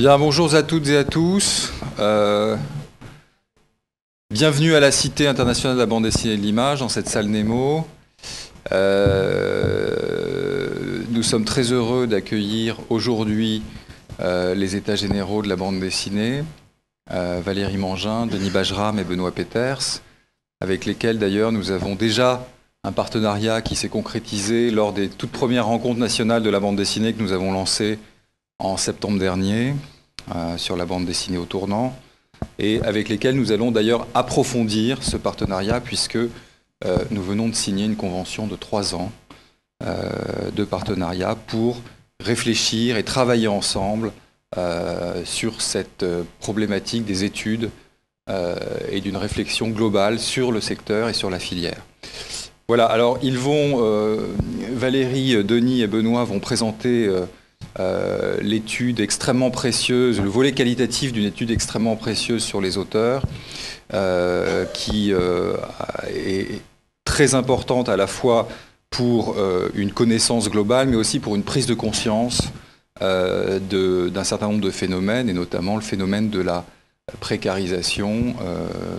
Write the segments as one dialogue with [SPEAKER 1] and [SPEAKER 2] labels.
[SPEAKER 1] Bien, bonjour à toutes et à tous. Bienvenue à la Cité internationale de la bande dessinée et de l'image, dans cette salle Nemo. Nous sommes très heureux d'accueillir aujourd'hui les états généraux de la bande dessinée, Valérie Mangin, Denis Bajram et Benoît Peeters, avec lesquels d'ailleurs nous avons déjà un partenariat qui s'est concrétisé lors des toutes premières rencontres nationales de la bande dessinée que nous avons lancées en septembre dernier sur la bande dessinée au tournant, et avec lesquels nous allons d'ailleurs approfondir ce partenariat puisque nous venons de signer une convention de 3 ans de partenariat pour réfléchir et travailler ensemble sur cette problématique des études et d'une réflexion globale sur le secteur et sur la filière. Voilà, alors Valérie, Denis et Benoît vont présenter l'étude extrêmement précieuse, le volet qualitatif d'une étude extrêmement précieuse sur les auteurs, qui est très importante à la fois pour une connaissance globale, mais aussi pour une prise de conscience d'un certain nombre de phénomènes, et notamment le phénomène de la précarisation,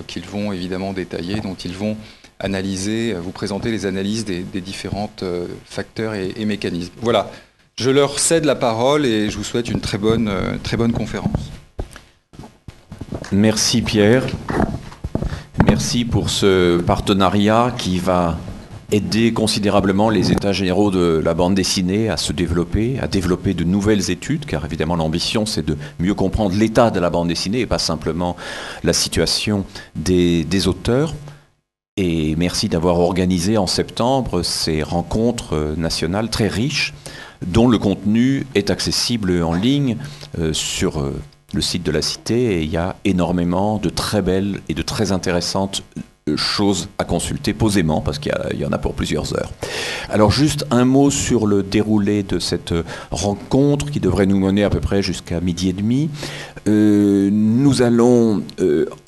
[SPEAKER 1] qu'ils vont évidemment détailler, dont ils vont analyser, vous présenter les analyses des différents facteurs et mécanismes. Voilà. Je leur cède la parole et je vous souhaite une très bonne conférence.
[SPEAKER 2] Merci Pierre. Merci pour ce partenariat qui va aider considérablement les états généraux de la bande dessinée à se développer, à développer de nouvelles études, car évidemment l'ambition c'est de mieux comprendre l'état de la bande dessinée et pas simplement la situation des auteurs. Et merci d'avoir organisé en septembre ces rencontres nationales très riches, dont le contenu est accessible en ligne sur le site de la Cité, et il y a énormément de très belles et de très intéressantes choses à consulter posément, parce qu'il y en a pour plusieurs heures. Alors juste un mot sur le déroulé de cette rencontre qui devrait nous mener à peu près jusqu'à 12h30. Nous allons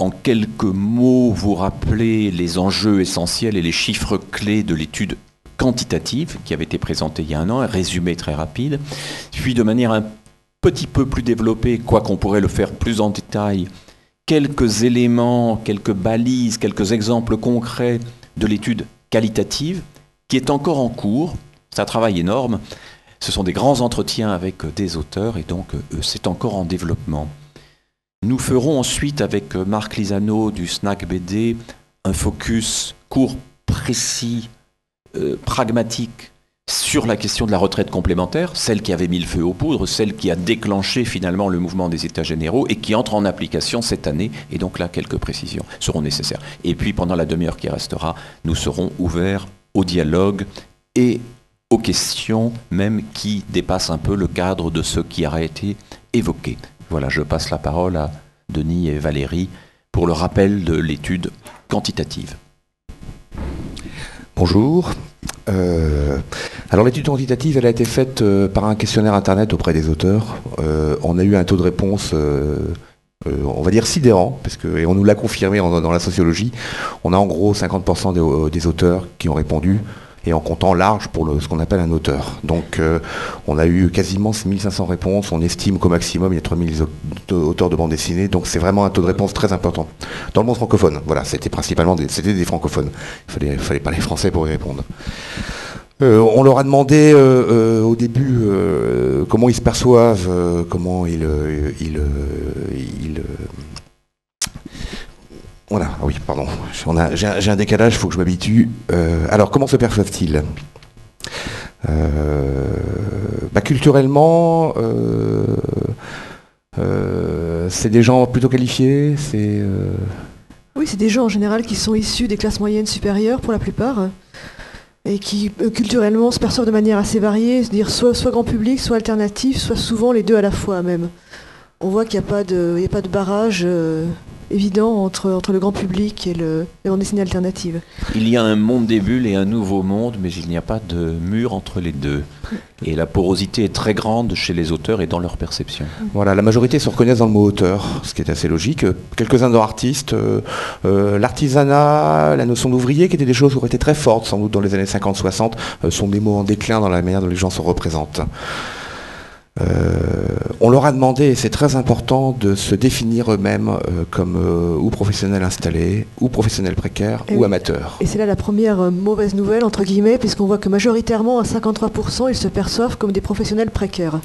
[SPEAKER 2] en quelques mots vous rappeler les enjeux essentiels et les chiffres clés de l'étude quantitative qui avait été présentée il y a un an, un résumé très rapide, puis de manière un petit peu plus développée, quoiqu'on pourrait le faire plus en détail, quelques éléments, quelques balises, quelques exemples concrets de l'étude qualitative qui est encore en cours. C'est un travail énorme. Ce sont des grands entretiens avec des auteurs et donc c'est encore en développement. Nous ferons ensuite avec Marc Lisano du Snack BD un focus court, précis, pragmatique sur la question de la retraite complémentaire, celle qui avait mis le feu aux poudres, celle qui a déclenché finalement le mouvement des États généraux et qui entre en application cette année. Et donc là, quelques précisions seront nécessaires. Et puis pendant la demi-heure qui restera, nous serons ouverts au dialogue et aux questions même qui dépassent un peu le cadre de ce qui a été évoqué. Voilà, je passe la parole à Denis et Valérie pour le rappel de l'étude quantitative.
[SPEAKER 3] Bonjour. Alors l'étude quantitative, elle a été faite par un questionnaire internet auprès des auteurs. On a eu un taux de réponse, on va dire sidérant, et on nous l'a confirmé dans la sociologie. On a en gros 50% des auteurs qui ont répondu, et en comptant large pour ce qu'on appelle un auteur. Donc on a eu quasiment 1500 réponses, on estime qu'au maximum il y a 3000 auteurs de bande dessinée, donc c'est vraiment un taux de réponse très important. Dans le monde francophone, voilà, c'était principalement des francophones, il fallait parler français pour y répondre. On leur a demandé au début comment ils se perçoivent, comment voilà, ah oui, pardon, j'ai un décalage, il faut que je m'habitue. Alors, comment se perçoivent-ils ? Culturellement, c'est des gens plutôt qualifiés,
[SPEAKER 4] Oui, c'est des gens en général qui sont issus des classes moyennes supérieures pour la plupart, et qui culturellement se perçoivent de manière assez variée, c'est-à-dire soit grand public, soit alternatif, soit souvent les deux à la fois même. On voit qu'il n'y a pas de barrage évident entre le grand public et la bande dessinée alternative.
[SPEAKER 2] Il y a un monde des bulles et un nouveau monde, mais il n'y a pas de mur entre les deux. Et la porosité est très grande chez les auteurs et dans leur perception.
[SPEAKER 3] Voilà, la majorité se reconnaissent dans le mot auteur, ce qui est assez logique. Quelques-uns dans artistes, l'artisanat, la notion d'ouvrier, qui étaient des choses qui auraient été très fortes, sans doute dans les années 50-60, sont des mots en déclin dans la manière dont les gens se représentent. On leur a demandé, et c'est très important, de se définir eux-mêmes comme ou professionnels installés, ou professionnels précaires, ou amateurs.
[SPEAKER 4] Et c'est là la première mauvaise nouvelle, entre guillemets, puisqu'on voit que majoritairement, à 53%, ils se perçoivent comme des professionnels précaires.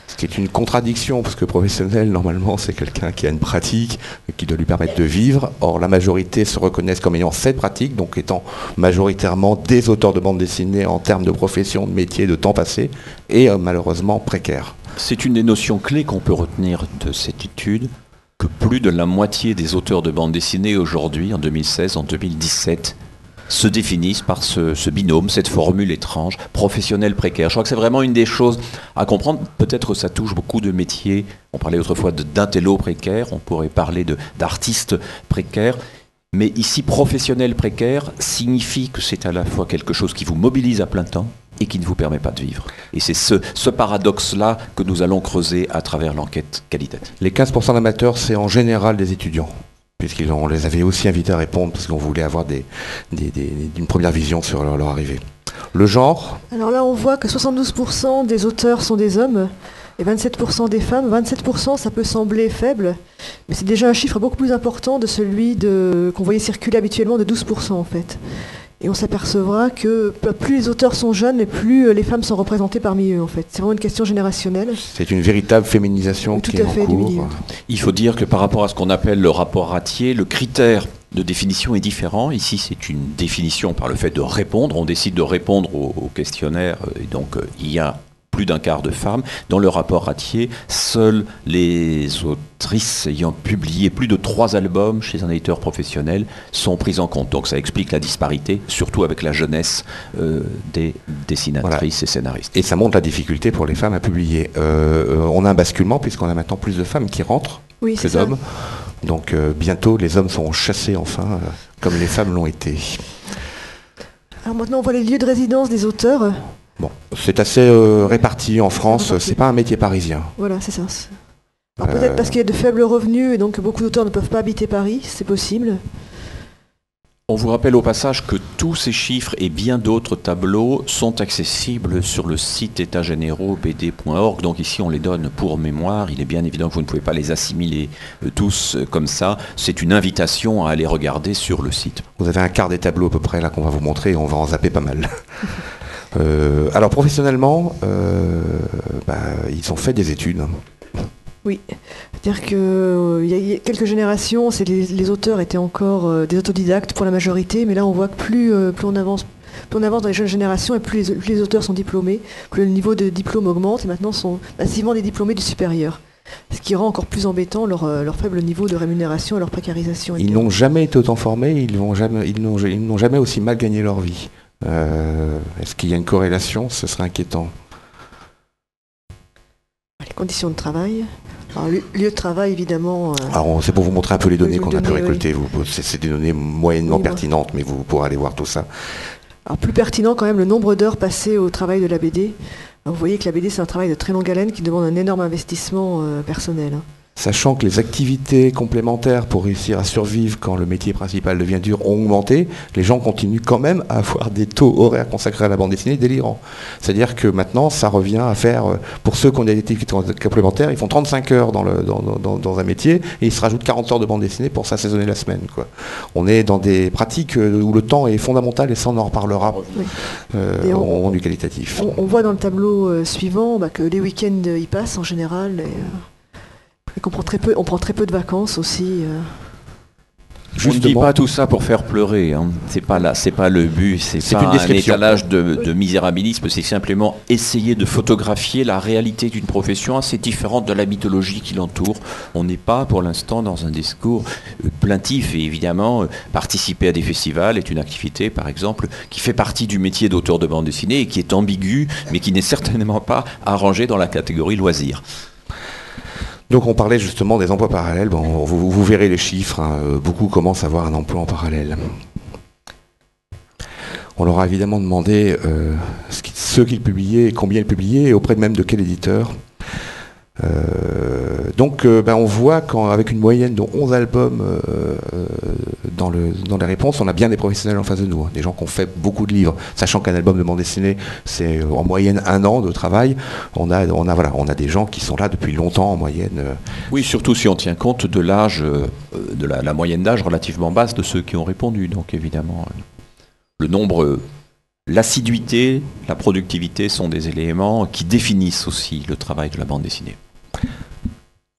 [SPEAKER 3] Ce qui est une contradiction, parce que professionnel, normalement, c'est quelqu'un qui a une pratique qui doit lui permettre de vivre. Or, la majorité se reconnaissent comme ayant cette pratique, donc étant majoritairement des auteurs de bande dessinée en termes de profession, de métier, de temps passé, et malheureusement précaires.
[SPEAKER 2] C'est une des notions clés qu'on peut retenir de cette étude, que plus de la moitié des auteurs de bande dessinée aujourd'hui, en 2016, en 2017, se définissent par ce binôme, cette formule étrange, professionnel précaire. Je crois que c'est vraiment une des choses à comprendre. Peut-être ça touche beaucoup de métiers. On parlait autrefois d'intello précaire, on pourrait parler d'artistes précaires. Mais ici, professionnel précaire signifie que c'est à la fois quelque chose qui vous mobilise à plein temps et qui ne vous permet pas de vivre. Et c'est ce paradoxe-là que nous allons creuser à travers l'enquête qualitative.
[SPEAKER 3] Les 15% d'amateurs, c'est en général des étudiants, puisqu'on les avait aussi invités à répondre, parce qu'on voulait avoir une première vision sur leur arrivée. Le genre ?
[SPEAKER 4] Alors là, on voit que 72% des auteurs sont des hommes, et 27% des femmes. 27%, ça peut sembler faible, mais c'est déjà un chiffre beaucoup plus important de celui qu'on voyait circuler habituellement de 12% en fait. Et on s'apercevra que plus les auteurs sont jeunes, et plus les femmes sont représentées parmi eux en fait. C'est vraiment une question générationnelle.
[SPEAKER 3] C'est une véritable féminisation qui est en cours.
[SPEAKER 2] Il faut dire que par rapport à ce qu'on appelle le rapport Ratier, le critère de définition est différent. Ici, c'est une définition par le fait de répondre. On décide de répondre au questionnaire, et donc il y a plus d'un quart de femmes. Dans le rapport Ratier, seules les autrices ayant publié plus de 3 albums chez un éditeur professionnel sont prises en compte. Donc ça explique la disparité, surtout avec la jeunesse des dessinatrices et scénaristes.
[SPEAKER 3] Et ça montre la difficulté pour les femmes à publier. On a un basculement puisqu'on a maintenant plus de femmes qui rentrent que d'hommes. Donc bientôt, les hommes seront chassés enfin, comme les femmes l'ont été. Alors
[SPEAKER 4] maintenant, on voit les lieux de résidence des auteurs.
[SPEAKER 3] Bon, c'est assez réparti en France, c'est pas un métier parisien.
[SPEAKER 4] Voilà, c'est ça. Alors peut-être parce qu'il y a de faibles revenus et donc beaucoup d'auteurs ne peuvent pas habiter Paris, c'est possible.
[SPEAKER 2] On vous rappelle au passage que tous ces chiffres et bien d'autres tableaux sont accessibles sur le site étatgénéraux.bd.org. Donc ici on les donne pour mémoire. Il est bien évident que vous ne pouvez pas les assimiler tous comme ça. C'est une invitation à aller regarder sur le site.
[SPEAKER 3] Vous avez un quart des tableaux à peu près là qu'on va vous montrer et on va en zapper pas mal. Alors professionnellement, ils ont fait des études.
[SPEAKER 4] Oui, c'est-à-dire qu'il y a quelques générations, les auteurs étaient encore des autodidactes pour la majorité, mais là on voit que plus on avance dans les jeunes générations et plus les auteurs sont diplômés, plus le niveau de diplôme augmente et maintenant sont massivement des diplômés du supérieur. Ce qui rend encore plus embêtant leur faible niveau de rémunération et leur précarisation.
[SPEAKER 3] Ils n'ont jamais été autant formés, ils n'ont jamais aussi mal gagné leur vie. Est-ce qu'il y a une corrélation ? Ce serait inquiétant.
[SPEAKER 4] Les conditions de travail. Alors, lieu de travail, évidemment.
[SPEAKER 3] Alors, c'est pour vous montrer un peu les données qu'on a pu récolter. Oui. C'est des données moyennement pertinentes, mais vous pourrez aller voir tout ça.
[SPEAKER 4] Alors, plus pertinent quand même, le nombre d'heures passées au travail de la BD. Alors, vous voyez que la BD, c'est un travail de très longue haleine qui demande un énorme investissement personnel.
[SPEAKER 3] Sachant que les activités complémentaires pour réussir à survivre quand le métier principal devient dur ont augmenté, les gens continuent quand même à avoir des taux horaires consacrés à la bande dessinée délirants. C'est-à-dire que maintenant, ça revient à faire, pour ceux qui ont des activités complémentaires, ils font 35 heures dans un métier et ils se rajoutent 40 heures de bande dessinée pour s'assaisonner la semaine, quoi. On est dans des pratiques où le temps est fondamental et ça, on en reparlera au du qualitatif.
[SPEAKER 4] On voit dans le tableau suivant que les week-ends y passent en général. Et qu'on prend très peu de vacances aussi.
[SPEAKER 2] On ne dit pas tout ça pour faire pleurer, hein. C'est pas le but, c'est pas un étalage de misérabilisme, c'est simplement essayer de photographier la réalité d'une profession assez différente de la mythologie qui l'entoure. On n'est pas pour l'instant dans un discours plaintif, et évidemment participer à des festivals est une activité par exemple qui fait partie du métier d'auteur de bande dessinée et qui est ambigu mais qui n'est certainement pas arrangé dans la catégorie loisirs.
[SPEAKER 3] Donc on parlait justement des emplois parallèles, vous verrez les chiffres, hein, beaucoup commencent à avoir un emploi en parallèle. On leur a évidemment demandé ce qu'ils publiaient et combien ils publiaient et auprès même de quel éditeur. Donc on voit qu'avec une moyenne de 11 albums dans les réponses, on a bien des professionnels en face de nous, hein, des gens qui ont fait beaucoup de livres, sachant qu'un album de bande dessinée, c'est en moyenne 1 an de travail. On a des gens qui sont là depuis longtemps en moyenne.
[SPEAKER 2] Oui, surtout si on tient compte de l'âge, de la moyenne d'âge relativement basse de ceux qui ont répondu. Donc évidemment, le nombre, l'assiduité, la productivité sont des éléments qui définissent aussi le travail de la bande dessinée.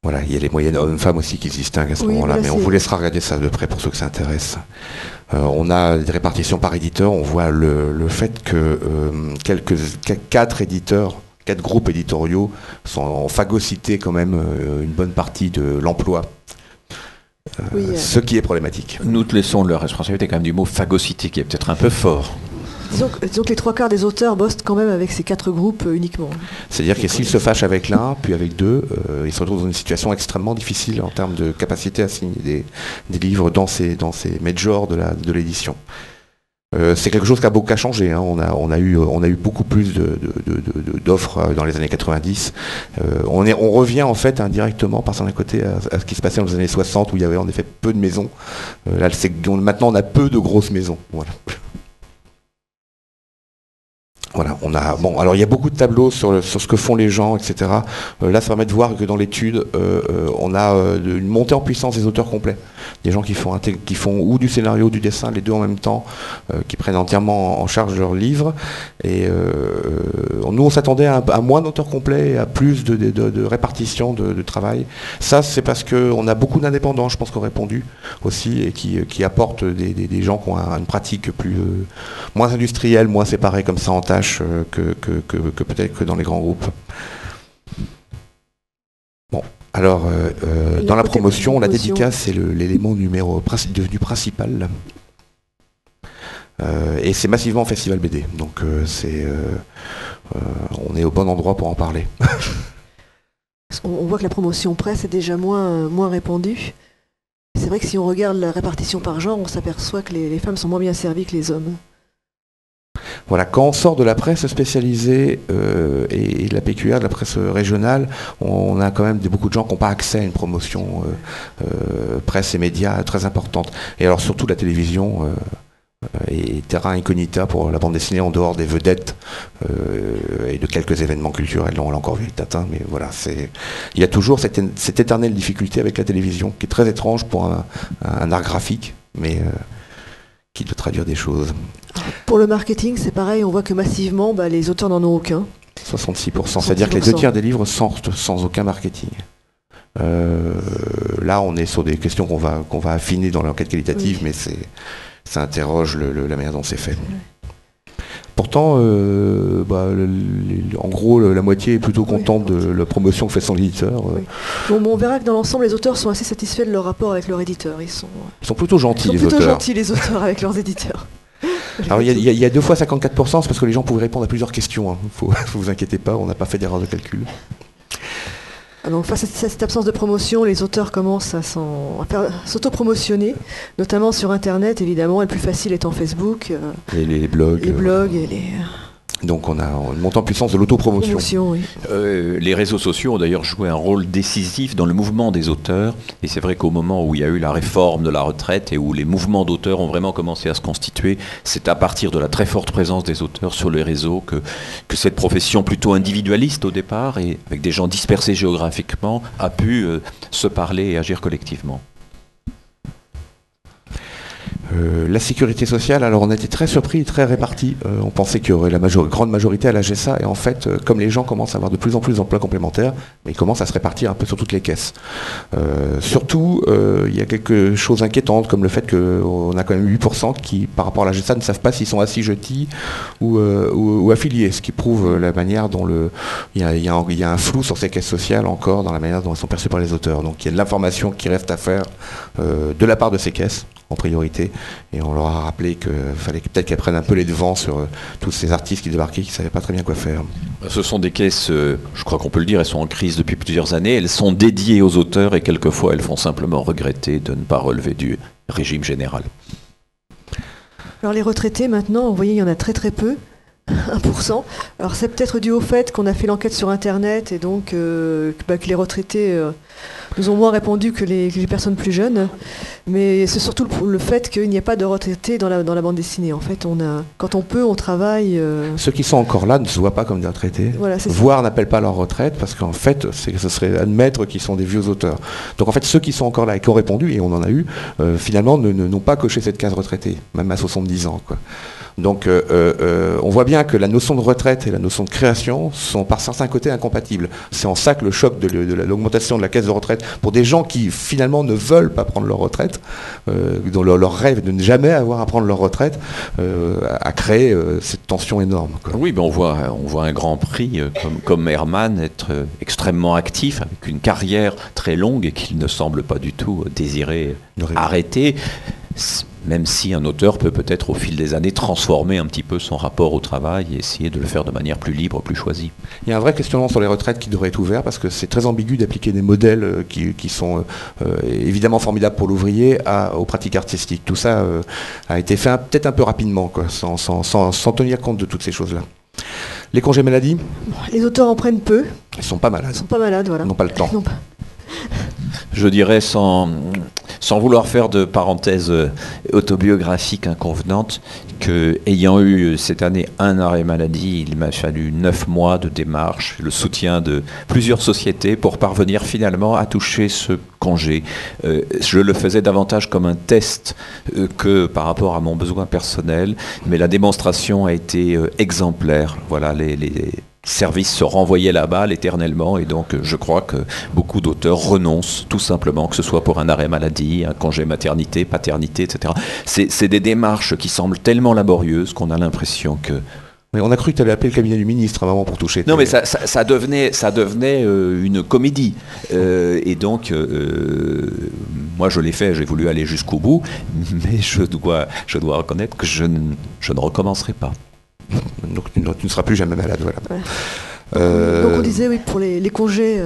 [SPEAKER 3] Voilà, il y a les moyennes hommes-femmes aussi qui se distinguent à ce moment-là, mais on vous laissera regarder ça de près pour ceux que ça intéresse. On a des répartitions par éditeur, on voit le fait que 4 groupes éditoriaux ont phagocyté quand même une bonne partie de l'emploi. Ce qui est problématique.
[SPEAKER 2] Nous te laissons la responsabilité quand même du mot phagocyté qui est peut-être un peu fort.
[SPEAKER 4] Disons que les 3/4 des auteurs bossent quand même avec ces 4 groupes uniquement.
[SPEAKER 3] C'est-à-dire que s'ils se fâchent avec l'un, puis avec 2, ils se retrouvent dans une situation extrêmement difficile en termes de capacité à signer des livres dans ces majors de l'édition. C'est quelque chose qui a changé. Hein. On a eu beaucoup plus d'offres dans les années 90. On revient en fait indirectement par son côté à ce qui se passait dans les années 60 où il y avait en effet peu de maisons. Maintenant on a peu de grosses maisons. Voilà, alors il y a beaucoup de tableaux sur ce que font les gens, etc. Là, ça permet de voir que dans l'étude, on a une montée en puissance des auteurs complets. Des gens qui font ou du scénario ou du dessin, les deux en même temps, qui prennent entièrement en charge leur livre. Et nous, on s'attendait à moins d'auteurs complets et à plus de répartition de travail. Ça, c'est parce qu'on a beaucoup d'indépendants, je pense, qui ont répondu aussi, et qui apportent des gens qui ont une pratique moins industrielle, moins séparée comme ça en tâches. Que peut-être que dans les grands groupes. Bon, alors dans la promotion, la dédicace c'est l'élément devenu principal. Et c'est massivement Festival BD. Donc on est au bon endroit pour en parler.
[SPEAKER 4] On voit que la promotion presse est déjà moins répandue. C'est vrai que si on regarde la répartition par genre, on s'aperçoit que les femmes sont moins bien servies que les hommes.
[SPEAKER 3] Voilà, quand on sort de la presse spécialisée et de la PQR, de la presse régionale, on a quand même beaucoup de gens qui n'ont pas accès à une promotion presse et médias très importante. Et alors surtout la télévision est terrain incognita pour la bande dessinée en dehors des vedettes et de quelques événements culturels. On l'a encore vu avec Tintin, mais voilà, il y a toujours cette éternelle difficulté avec la télévision qui est très étrange pour un art graphique, mais qui doit traduire des choses.
[SPEAKER 4] Pour le marketing, c'est pareil, on voit que massivement, les auteurs n'en ont aucun.
[SPEAKER 3] 66%, c'est-à-dire que les 2/3 des livres sortent sans aucun marketing. Là, on est sur des questions qu'on va affiner dans l'enquête qualitative, oui. Mais ça interroge la manière dont c'est fait. Oui. Pourtant, en gros, la moitié est plutôt contente de la promotion que fait son éditeur.
[SPEAKER 4] Oui. Bon, on verra que dans l'ensemble, les auteurs sont assez satisfaits de leur rapport avec leur éditeur. Ils sont
[SPEAKER 3] plutôt gentils, les auteurs. Ils sont plutôt gentils,
[SPEAKER 4] les auteurs, avec leurs éditeurs.
[SPEAKER 3] Alors, il y a 2 fois 54%, c'est parce que les gens pouvaient répondre à plusieurs questions. Hein. Vous inquiétez pas, on n'a pas fait d'erreur de calcul.
[SPEAKER 4] Donc, face à cette absence de promotion, les auteurs commencent à s'autopromotionner, notamment sur Internet, évidemment, et le plus facile étant Facebook.
[SPEAKER 3] Et les blogs.
[SPEAKER 4] Les blogs et les...
[SPEAKER 3] Donc on a une montée en puissance de l'autopromotion.
[SPEAKER 4] Oui.
[SPEAKER 2] Les réseaux sociaux ont d'ailleurs joué un rôle décisif dans le mouvement des auteurs. Et c'est vrai qu'au moment où il y a eu la réforme de la retraite et où les mouvements d'auteurs ont vraiment commencé à se constituer, c'est à partir de la très forte présence des auteurs sur les réseaux que cette profession plutôt individualiste au départ et avec des gens dispersés géographiquement a pu se parler et agir collectivement.
[SPEAKER 3] La sécurité sociale, alors on a été très surpris et très répartis. On pensait qu'il y aurait la grande majorité à la GSA et en fait, comme les gens commencent à avoir de plus en plus d'emplois complémentaires, ils commencent à se répartir un peu sur toutes les caisses. Surtout, il y a quelque chose d'inquiétant comme le fait qu'on a quand même 8% qui, par rapport à la GSA, ne savent pas s'ils sont assujettis ou affiliés, ce qui prouve la manière dont il y a un flou sur ces caisses sociales encore dans la manière dont elles sont perçues par les auteurs. Donc il y a de l'information qui reste à faire de la part de ces caisses en priorité, et on leur a rappelé qu'il fallait peut-être qu'elles prennent un peu les devants sur tous ces artistes qui débarquaient, qui ne savaient pas très bien quoi faire.
[SPEAKER 2] Ce sont des caisses, je crois qu'on peut le dire, elles sont en crise depuis plusieurs années, elles sont dédiées aux auteurs et quelquefois elles font simplement regretter de ne pas relever du régime général.
[SPEAKER 4] Alors les retraités maintenant, vous voyez, il y en a très très peu. 1%. Alors c'est peut-être dû au fait qu'on a fait l'enquête sur Internet et donc que les retraités nous ont moins répondu que les personnes plus jeunes. Mais c'est surtout le fait qu'il n'y a pas de retraités dans la bande dessinée. En fait, quand on peut, on travaille.
[SPEAKER 3] Ceux qui sont encore là ne se voient pas comme des retraités,
[SPEAKER 4] Voilà,
[SPEAKER 3] voire n'appellent pas leur retraite, parce qu'en fait, ce serait admettre qu'ils sont des vieux auteurs. Donc en fait, ceux qui sont encore là et qui ont répondu, et on en a eu, finalement n'ont pas coché cette case retraité, même à 70 ans, quoi. Donc on voit bien que la notion de retraite et la notion de création sont par certains côtés incompatibles. C'est en ça que le choc de l'augmentation de la caisse de retraite pour des gens qui finalement ne veulent pas prendre leur retraite, dont leur rêve de ne jamais avoir à prendre leur retraite, a créé cette tension énorme, quoi.
[SPEAKER 2] Oui, on voit un grand prix comme Herman être extrêmement actif avec une carrière très longue et qu'il ne semble pas du tout désirer arrêter. Même si un auteur peut-être au fil des années transformer un petit peu son rapport au travail et essayer de le faire de manière plus libre, plus choisie.
[SPEAKER 3] Il y a un vrai questionnement sur les retraites qui devrait être ouvert parce que c'est très ambigu d'appliquer des modèles qui sont évidemment formidables pour l'ouvrier aux pratiques artistiques. Tout ça a été fait peut-être un peu rapidement, quoi, sans tenir compte de toutes ces choses-là. Les congés maladie ?
[SPEAKER 4] Les auteurs en prennent peu.
[SPEAKER 3] Ils sont pas malades.
[SPEAKER 4] Ils sont pas malades, voilà.
[SPEAKER 3] Ils n'ont pas le temps.
[SPEAKER 2] Je dirais sans vouloir faire de parenthèse autobiographique inconvenante, que ayant eu cette année un arrêt maladie, il m'a fallu 9 mois de démarche, le soutien de plusieurs sociétés pour parvenir finalement à toucher ce congé. Je le faisais davantage comme un test que par rapport à mon besoin personnel, mais la démonstration a été exemplaire. Voilà, les services se renvoyaient la balle éternellement et donc je crois que beaucoup d'auteurs renoncent tout simplement, que ce soit pour un arrêt maladie, un congé maternité, paternité, etc. C'est des démarches qui semblent tellement laborieuses qu'on a l'impression que...
[SPEAKER 3] Mais on a cru que tu allais appeler le cabinet du ministre à un moment pour toucher.
[SPEAKER 2] Non, mais ça devenait une comédie. Et donc, moi je l'ai fait, j'ai voulu aller jusqu'au bout, mais je dois reconnaître que je ne recommencerai pas.
[SPEAKER 3] Donc tu ne seras plus jamais malade, voilà.
[SPEAKER 4] Ouais. Donc on disait, oui, pour les congés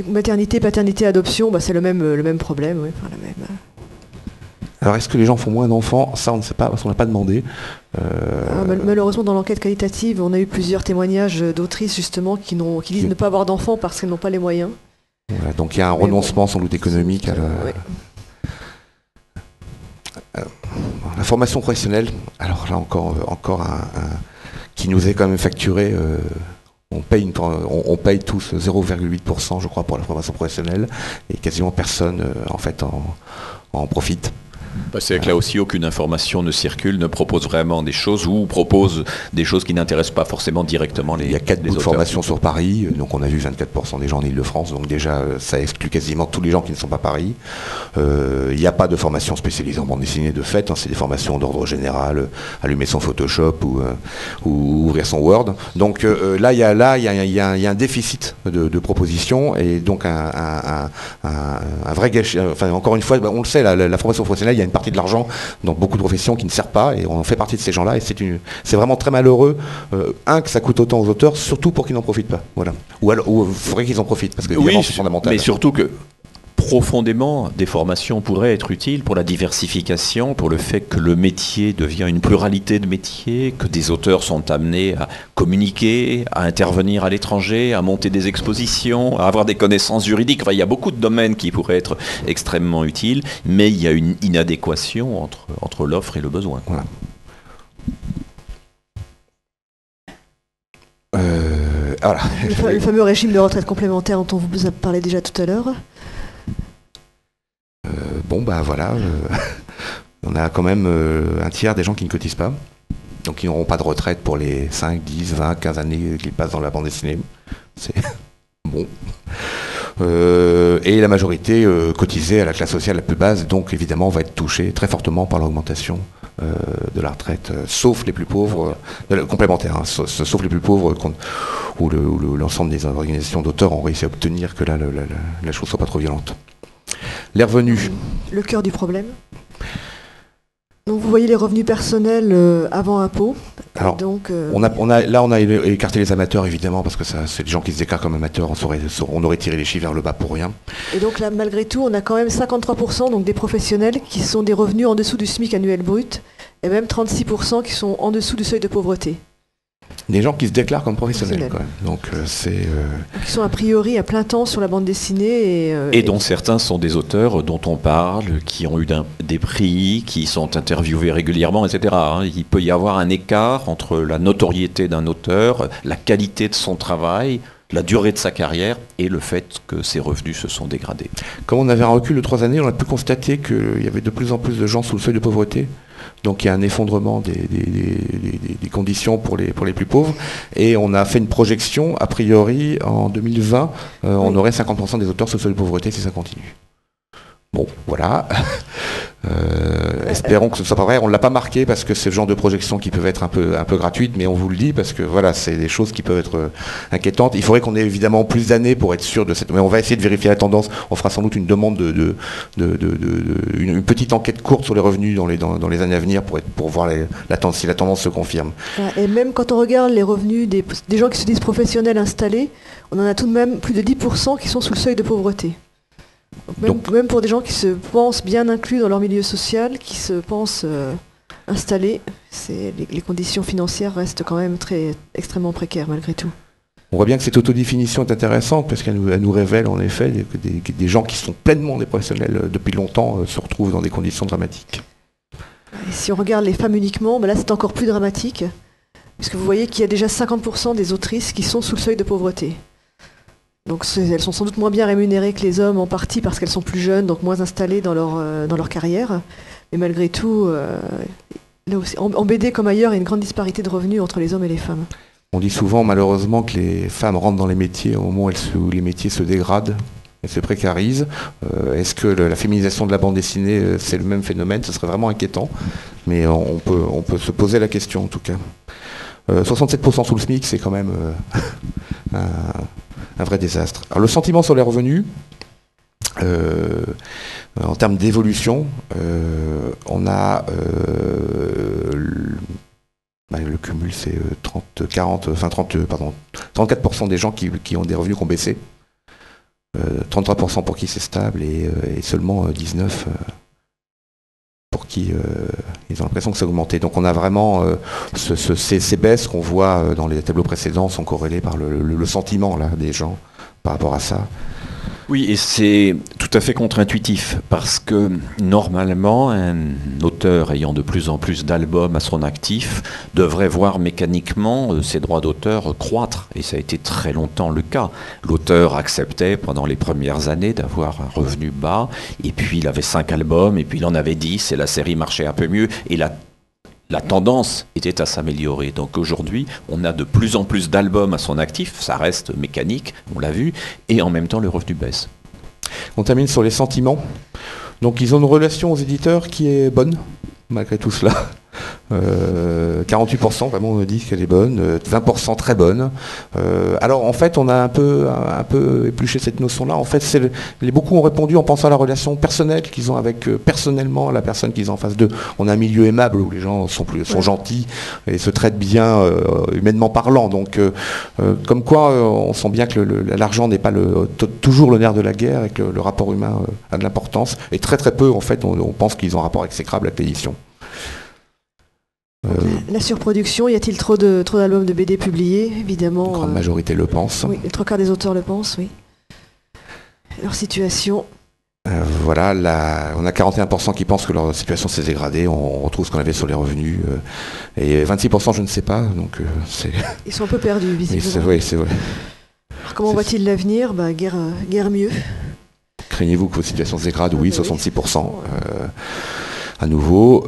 [SPEAKER 4] maternité, paternité, adoption, c'est le même problème. Oui, enfin,
[SPEAKER 3] Alors est-ce que les gens font moins d'enfants ? Ça on ne sait pas, parce qu'on n'a pas demandé.
[SPEAKER 4] Malheureusement, dans l'enquête qualitative, on a eu plusieurs témoignages d'autrices justement qui disent ne pas avoir d'enfants parce qu'elles n'ont pas les moyens.
[SPEAKER 3] Voilà, donc il y a un renoncement sans doute économique à la formation professionnelle. Alors là encore un qui nous est quand même facturé. On paye tous 0,8% je crois pour la formation professionnelle et quasiment personne en fait en profite.
[SPEAKER 2] C'est que là aussi, aucune information ne circule, ne propose vraiment des choses ou propose des choses qui n'intéressent pas forcément directement les auteurs. Il y a 4 bouts de
[SPEAKER 3] formation sur Paris, donc on a vu 24% des gens en Ile-de-France, donc déjà ça exclut quasiment tous les gens qui ne sont pas Paris. Il n'y a pas de formation spécialisée en bande dessinée de fait, c'est des formations d'ordre général, allumer son Photoshop ou ouvrir son Word. Donc là, il y a un déficit de propositions et donc un vrai gâchis. Enfin, encore une fois, on le sait, la formation professionnelle, il y a une partie de l'argent dans beaucoup de professions qui ne sert pas et on fait partie de ces gens-là et c'est vraiment très malheureux que ça coûte autant aux auteurs, surtout pour qu'ils n'en profitent pas. Voilà. Ou il faudrait qu'ils en profitent parce que
[SPEAKER 2] oui,
[SPEAKER 3] c'est fondamental.
[SPEAKER 2] Mais surtout que profondément, des formations pourraient être utiles pour la diversification, pour le fait que le métier devient une pluralité de métiers, que des auteurs sont amenés à communiquer, à intervenir à l'étranger, à monter des expositions, à avoir des connaissances juridiques. Enfin, il y a beaucoup de domaines qui pourraient être extrêmement utiles, mais il y a une inadéquation entre l'offre et le besoin.
[SPEAKER 3] Voilà. Voilà.
[SPEAKER 4] Le fameux régime de retraite complémentaire dont on vous a parlé déjà tout à l'heure.
[SPEAKER 3] Voilà, on a quand même un tiers des gens qui ne cotisent pas, donc ils n'auront pas de retraite pour les 5, 10, 20, 15 années qu'ils passent dans la bande dessinée. C'est bon. Et la majorité cotisée à la classe sociale la plus basse, donc évidemment va être touchée très fortement par l'augmentation de la retraite, sauf les plus pauvres, complémentaires, hein, sauf les plus pauvres, où l'ensemble des organisations d'auteurs ont réussi à obtenir que là la chose soit pas trop violente. Les revenus.
[SPEAKER 4] Le cœur du problème. Donc vous voyez les revenus personnels avant impôt.
[SPEAKER 3] Alors, donc, on a écarté les amateurs évidemment parce que c'est des gens qui se déclarent comme amateurs, on aurait tiré les chiffres vers le bas pour rien.
[SPEAKER 4] Et donc là, malgré tout, on a quand même 53% donc des professionnels qui sont des revenus en dessous du SMIC annuel brut et même 36% qui sont en dessous du seuil de pauvreté.
[SPEAKER 3] Des gens qui se déclarent comme professionnels, quand même. Donc,
[SPEAKER 4] Qui sont a priori à plein temps sur la bande dessinée.
[SPEAKER 2] Et dont certains sont des auteurs dont on parle, qui ont eu des prix, qui sont interviewés régulièrement, etc. Il peut y avoir un écart entre la notoriété d'un auteur, la qualité de son travail, la durée de sa carrière et le fait que ses revenus se sont dégradés.
[SPEAKER 3] Comme on avait un recul de 3 années, on a pu constater qu'il y avait de plus en plus de gens sous le seuil de pauvreté. Donc il y a un effondrement des conditions pour les plus pauvres. Et on a fait une projection, a priori, en 2020, on aurait 50% des auteurs sous le seuil de pauvreté si ça continue. Bon, voilà. Espérons que ce ne soit pas vrai. On ne l'a pas marqué parce que c'est le genre de projection qui peuvent être un peu gratuites, mais on vous le dit parce que voilà, c'est des choses qui peuvent être inquiétantes. Il faudrait qu'on ait évidemment plus d'années pour être sûr de cette. Mais on va essayer de vérifier la tendance. On fera sans doute une demande une petite enquête courte sur les revenus dans les années à venir pour voir si la tendance se confirme.
[SPEAKER 4] Et même quand on regarde les revenus des gens qui se disent professionnels installés, on en a tout de même plus de 10% qui sont sous le seuil de pauvreté. Même pour des gens qui se pensent bien inclus dans leur milieu social, qui se pensent installés, les conditions financières restent quand même extrêmement précaires malgré tout.
[SPEAKER 3] On voit bien que cette autodéfinition est intéressante parce qu'elle nous révèle en effet que des gens qui sont pleinement des professionnels depuis longtemps se retrouvent dans des conditions dramatiques.
[SPEAKER 4] Et si on regarde les femmes uniquement, là c'est encore plus dramatique, puisque vous voyez qu'il y a déjà 50% des autrices qui sont sous le seuil de pauvreté. Donc elles sont sans doute moins bien rémunérées que les hommes, en partie parce qu'elles sont plus jeunes, donc moins installées dans leur carrière. Mais malgré tout, là aussi, en BD comme ailleurs, il y a une grande disparité de revenus entre les hommes et les femmes.
[SPEAKER 3] On dit souvent malheureusement que les femmes rentrent dans les métiers au moment où les métiers se dégradent et se précarisent. Est-ce que la féminisation de la bande dessinée, c'est le même phénomène? Ce serait vraiment inquiétant, mais on peut se poser la question en tout cas. 67% sous le SMIC, c'est quand même un vrai désastre. Alors, le sentiment sur les revenus, en termes d'évolution, on a le cumul, c'est 34% des gens qui ont des revenus qui ont baissé, 33% pour qui c'est stable et seulement 19% pour qui ils ont l'impression que ça a augmenté. Donc on a vraiment ces baisses qu'on voit dans les tableaux précédents sont corrélées par le sentiment là, des gens par rapport à ça.
[SPEAKER 2] Oui, et c'est tout à fait contre-intuitif, parce que normalement, un auteur ayant de plus en plus d'albums à son actif devrait voir mécaniquement ses droits d'auteur croître, et ça a été très longtemps le cas. L'auteur acceptait pendant les premières années d'avoir un revenu bas, et puis il avait 5 albums, et puis il en avait 10, et la série marchait un peu mieux, et la tendance était à s'améliorer. Donc aujourd'hui, on a de plus en plus d'albums à son actif, ça reste mécanique, on l'a vu, et en même temps le revenu baisse.
[SPEAKER 3] On termine sur les sentiments. Donc ils ont une relation aux éditeurs qui est bonne, malgré tout cela. 48% vraiment disent qu'elle est bonne, 20% très bonne. Alors en fait on a un peu épluché cette notion-là. En fait beaucoup ont répondu en pensant à la relation personnelle qu'ils ont avec personnellement la personne qu'ils ont en face d'eux. On a un milieu aimable où les gens sont gentils et se traitent bien humainement parlant. Donc comme quoi on sent bien que l'argent n'est pas toujours le nerf de la guerre et que le rapport humain a de l'importance. Et très très peu en fait on pense qu'ils ont un rapport exécrable avec l'édition.
[SPEAKER 4] La surproduction, y a-t-il trop d'albums de BD publiés? Évidemment.
[SPEAKER 3] La grande majorité le pense.
[SPEAKER 4] Oui, le 3/4 des auteurs le pensent, oui. Leur situation.
[SPEAKER 3] Voilà, on a 41% qui pensent que leur situation s'est dégradée. On retrouve ce qu'on avait sur les revenus. Et 26%, je ne sais pas. Donc,
[SPEAKER 4] ils sont un peu perdus, visiblement.
[SPEAKER 3] Oui, c'est vrai.
[SPEAKER 4] Alors, comment voit-il l'avenir? Guère mieux.
[SPEAKER 3] Craignez-vous que votre situation se dégrade? Oui, 66%. À nouveau.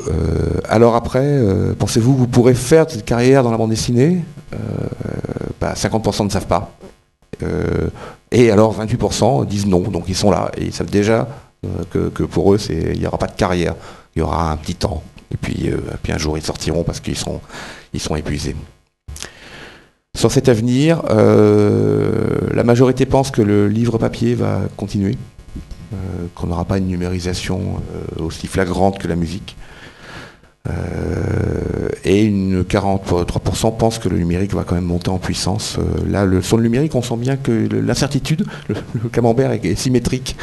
[SPEAKER 3] Alors après, pensez-vous que vous pourrez faire cette carrière dans la bande dessinée? 50% ne savent pas. Et alors 28% disent non. Donc ils sont là et ils savent déjà que pour eux, il n'y aura pas de carrière. Il y aura un petit temps. Et puis un jour, ils sortiront parce qu'ils sont épuisés. Sur cet avenir, la majorité pense que le livre papier va continuer. Qu'on n'aura pas une numérisation aussi flagrante que la musique. Et 43% pensent que le numérique va quand même monter en puissance. Là, sur le numérique, on sent bien que l'incertitude, le camembert est symétrique.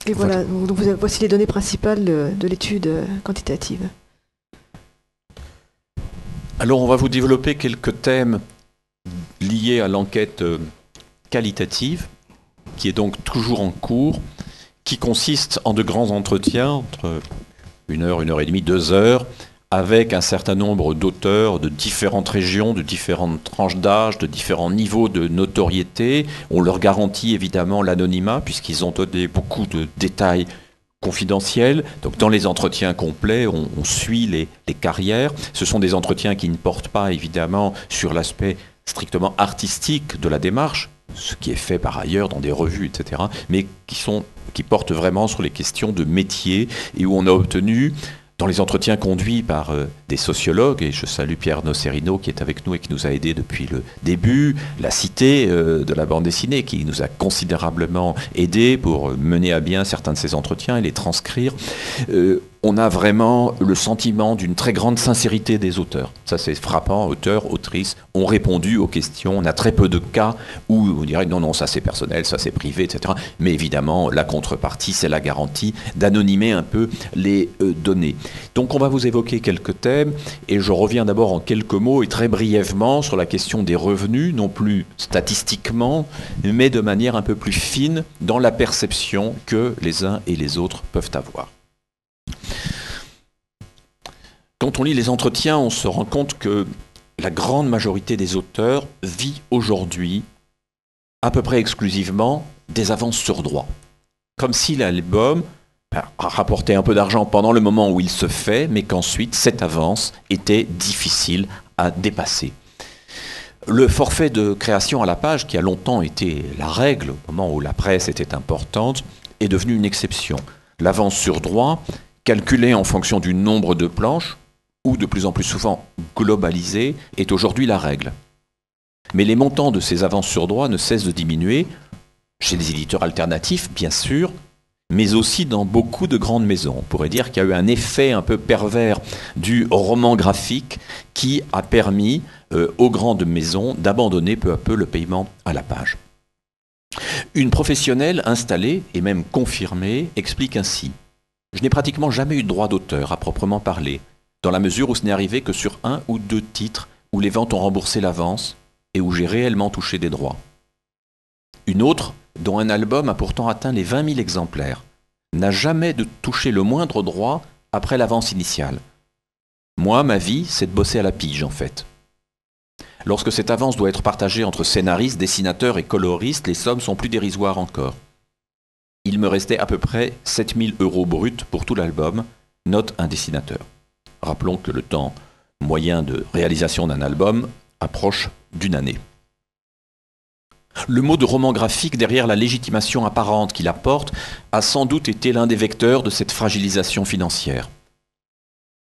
[SPEAKER 4] Et voilà, donc voici les données principales de l'étude quantitative.
[SPEAKER 2] Alors on va vous développer quelques thèmes liés à l'enquête qualitative, qui est donc toujours en cours, qui consiste en de grands entretiens, entre 1 heure, 1 heure et demie, 2 heures, avec un certain nombre d'auteurs de différentes régions, de différentes tranches d'âge, de différents niveaux de notoriété. On leur garantit évidemment l'anonymat, puisqu'ils ont donné beaucoup de détails confidentiels. Donc dans les entretiens complets, on suit les carrières. Ce sont des entretiens qui ne portent pas évidemment sur l'aspect strictement artistique de la démarche, ce qui est fait par ailleurs dans des revues, etc., mais qui portent vraiment sur les questions de métier et où on a obtenu, dans les entretiens conduits par des sociologues, et je salue Pierre Nocerino qui est avec nous et qui nous a aidés depuis le début, la Cité de la bande dessinée qui nous a considérablement aidés pour mener à bien certains de ces entretiens et les transcrire, on a vraiment le sentiment d'une très grande sincérité des auteurs. Ça c'est frappant, auteurs, autrices ont répondu aux questions. On a très peu de cas où on dirait non, ça c'est personnel, ça c'est privé, etc. Mais évidemment, la contrepartie, c'est la garantie d'anonymer un peu les données. Donc on va vous évoquer quelques thèmes et je reviens d'abord en quelques mots et très brièvement sur la question des revenus, non plus statistiquement, mais de manière un peu plus fine dans la perception que les uns et les autres peuvent avoir. Quand on lit les entretiens, on se rend compte que la grande majorité des auteurs vit aujourd'hui à peu près exclusivement des avances sur droit. Comme si l'album a rapporté un peu d'argent pendant le moment où il se fait, mais qu'ensuite cette avance était difficile à dépasser. Le forfait de création à la page, qui a longtemps été la règle, au moment où la presse était importante, est devenu une exception. L'avance sur droit, calculée en fonction du nombre de planches, ou de plus en plus souvent globalisée, est aujourd'hui la règle. Mais les montants de ces avances sur droit ne cessent de diminuer, chez les éditeurs alternatifs, bien sûr, mais aussi dans beaucoup de grandes maisons. On pourrait dire qu'il y a eu un effet un peu pervers du roman graphique qui a permis aux grandes maisons d'abandonner peu à peu le paiement à la page. Une professionnelle installée, et même confirmée, explique ainsi : « Je n'ai pratiquement jamais eu de droit d'auteur à proprement parler, dans la mesure où ce n'est arrivé que sur 1 ou 2 titres où les ventes ont remboursé l'avance et où j'ai réellement touché des droits. Une autre, dont un album a pourtant atteint les 20 000 exemplaires, n'a jamais touché le moindre droit après l'avance initiale. Moi, ma vie, c'est de bosser à la pige, en fait. Lorsque cette avance doit être partagée entre scénaristes, dessinateurs et coloristes, les sommes sont plus dérisoires encore. Il me restait à peu près 7 000 € bruts pour tout l'album, note un dessinateur. » Rappelons que le temps moyen de réalisation d'un album approche d'1 année. Le mot de roman graphique, derrière la légitimation apparente qu'il apporte, a sans doute été l'un des vecteurs de cette fragilisation financière.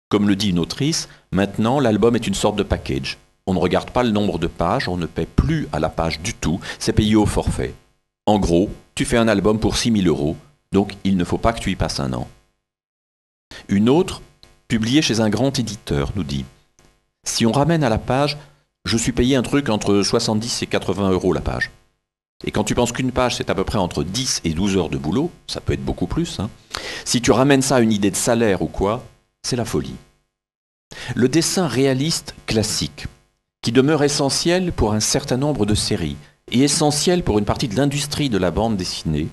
[SPEAKER 2] Comme le dit une autrice, maintenant l'album est une sorte de package. On ne regarde pas le nombre de pages, on ne paie plus à la page du tout, c'est payé au forfait. En gros, tu fais un album pour 6 000 €, donc il ne faut pas que tu y passes 1 an. Une autre, publiée chez un grand éditeur, nous dit : « Si on ramène à la page, je suis payé un truc entre 70 et 80 € la page. Et quand tu penses qu'une page, c'est à peu près entre 10 et 12 heures de boulot, ça peut être beaucoup plus, hein. Si tu ramènes ça à une idée de salaire ou quoi, c'est la folie. » Le dessin réaliste classique, qui demeure essentiel pour un certain nombre de séries, et essentiel pour une partie de l'industrie de la bande dessinée,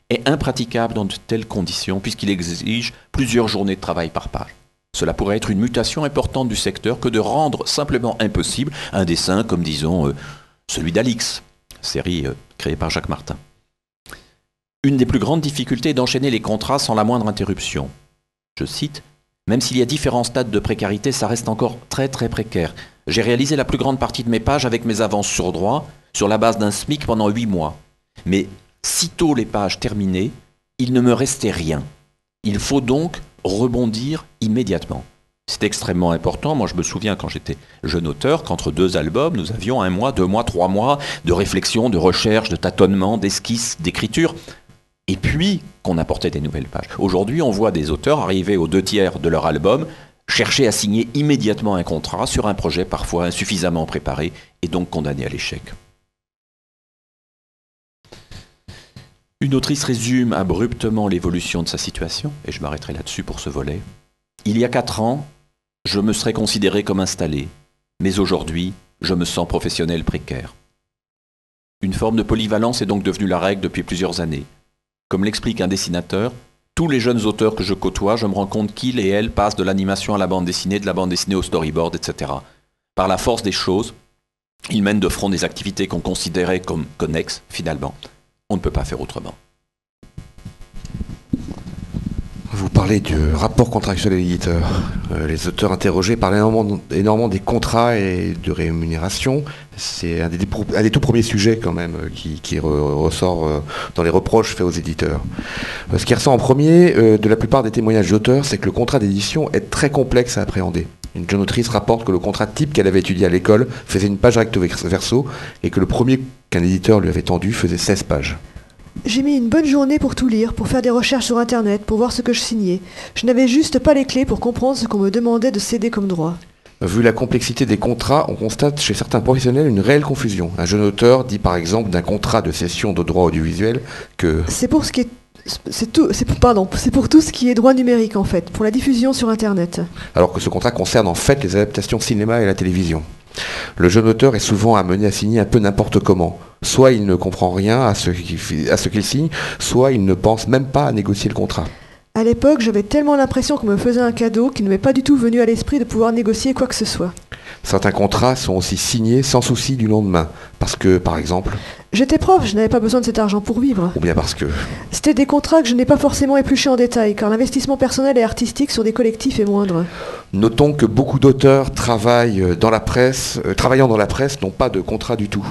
[SPEAKER 2] est impraticable dans de telles conditions puisqu'il exige plusieurs journées de travail par page. Cela pourrait être une mutation importante du secteur que de rendre simplement impossible un dessin comme, disons, celui d'Alix, série créée par Jacques Martin. Une des plus grandes difficultés est d'enchaîner les contrats sans la moindre interruption. Je cite : « Même s'il y a différents stades de précarité, ça reste encore très très précaire. J'ai réalisé la plus grande partie de mes pages avec mes avances sur droit, sur la base d'un SMIC pendant 8 mois. Mais sitôt les pages terminées, il ne me restait rien. Il faut donc rebondir immédiatement. » C'est extrêmement important. Moi, je me souviens quand j'étais jeune auteur, qu'entre 2 albums, nous avions 1 mois, 2 mois, 3 mois de réflexion, de recherche, de tâtonnement, d'esquisse, d'écriture, et puis qu'on apportait des nouvelles pages. Aujourd'hui, on voit des auteurs arriver aux 2/3 de leur album, chercher à signer immédiatement un contrat sur un projet parfois insuffisamment préparé et donc condamné à l'échec. Une autrice résume abruptement l'évolution de sa situation, et je m'arrêterai là-dessus pour ce volet. Il y a 4 ans, je me serais considéré comme installé, mais aujourd'hui, je me sens professionnel précaire. Une forme de polyvalence est donc devenue la règle depuis plusieurs années. Comme l'explique un dessinateur, tous les jeunes auteurs que je côtoie, je me rends compte qu'ils et elles passent de l'animation à la bande dessinée, de la bande dessinée au storyboard, etc. Par la force des choses, ils mènent de front des activités qu'on considérait comme connexes, finalement. On ne peut pas faire autrement.
[SPEAKER 3] Vous parlez du rapport contractuel à l'éditeur. Les auteurs interrogés parlent énormément des contrats et de rémunération. C'est un des tout premiers sujets quand même qui ressort dans les reproches faits aux éditeurs. Ce qui ressort en premier de la plupart des témoignages d'auteurs, c'est que le contrat d'édition est très complexe à appréhender. Une jeune autrice rapporte que le contrat type qu'elle avait étudié à l'école faisait une page recto verso et que le premier qu'un éditeur lui avait tendu faisait 16 pages.
[SPEAKER 4] J'ai mis une bonne journée pour tout lire, pour faire des recherches sur Internet, pour voir ce que je signais. Je n'avais juste pas les clés pour comprendre ce qu'on me demandait de céder comme droit.
[SPEAKER 3] Vu la complexité des contrats, on constate chez certains professionnels une réelle confusion. Un jeune auteur dit par exemple d'un contrat de cession de droits audiovisuels que...
[SPEAKER 4] C'est pour tout ce qui est droit numérique en fait, pour la diffusion sur Internet.
[SPEAKER 3] Alors que ce contrat concerne en fait les adaptations cinéma et la télévision. Le jeune auteur est souvent amené à signer un peu n'importe comment. Soit il ne comprend rien à ce qu'il signe, soit il ne pense même pas à négocier le contrat.
[SPEAKER 4] À l'époque, j'avais tellement l'impression qu'on me faisait un cadeau qu'il ne m'est pas du tout venu à l'esprit de pouvoir négocier quoi que ce soit.
[SPEAKER 3] Certains contrats sont aussi signés sans souci du lendemain. Parce que, par exemple...
[SPEAKER 4] J'étais prof, je n'avais pas besoin de cet argent pour vivre.
[SPEAKER 3] Ou bien parce que...
[SPEAKER 4] C'était des contrats que je n'ai pas forcément épluchés en détail, car l'investissement personnel et artistique sur des collectifs est moindre.
[SPEAKER 3] Notons que beaucoup d'auteurs travaillant dans la presse n'ont pas de contrat du tout.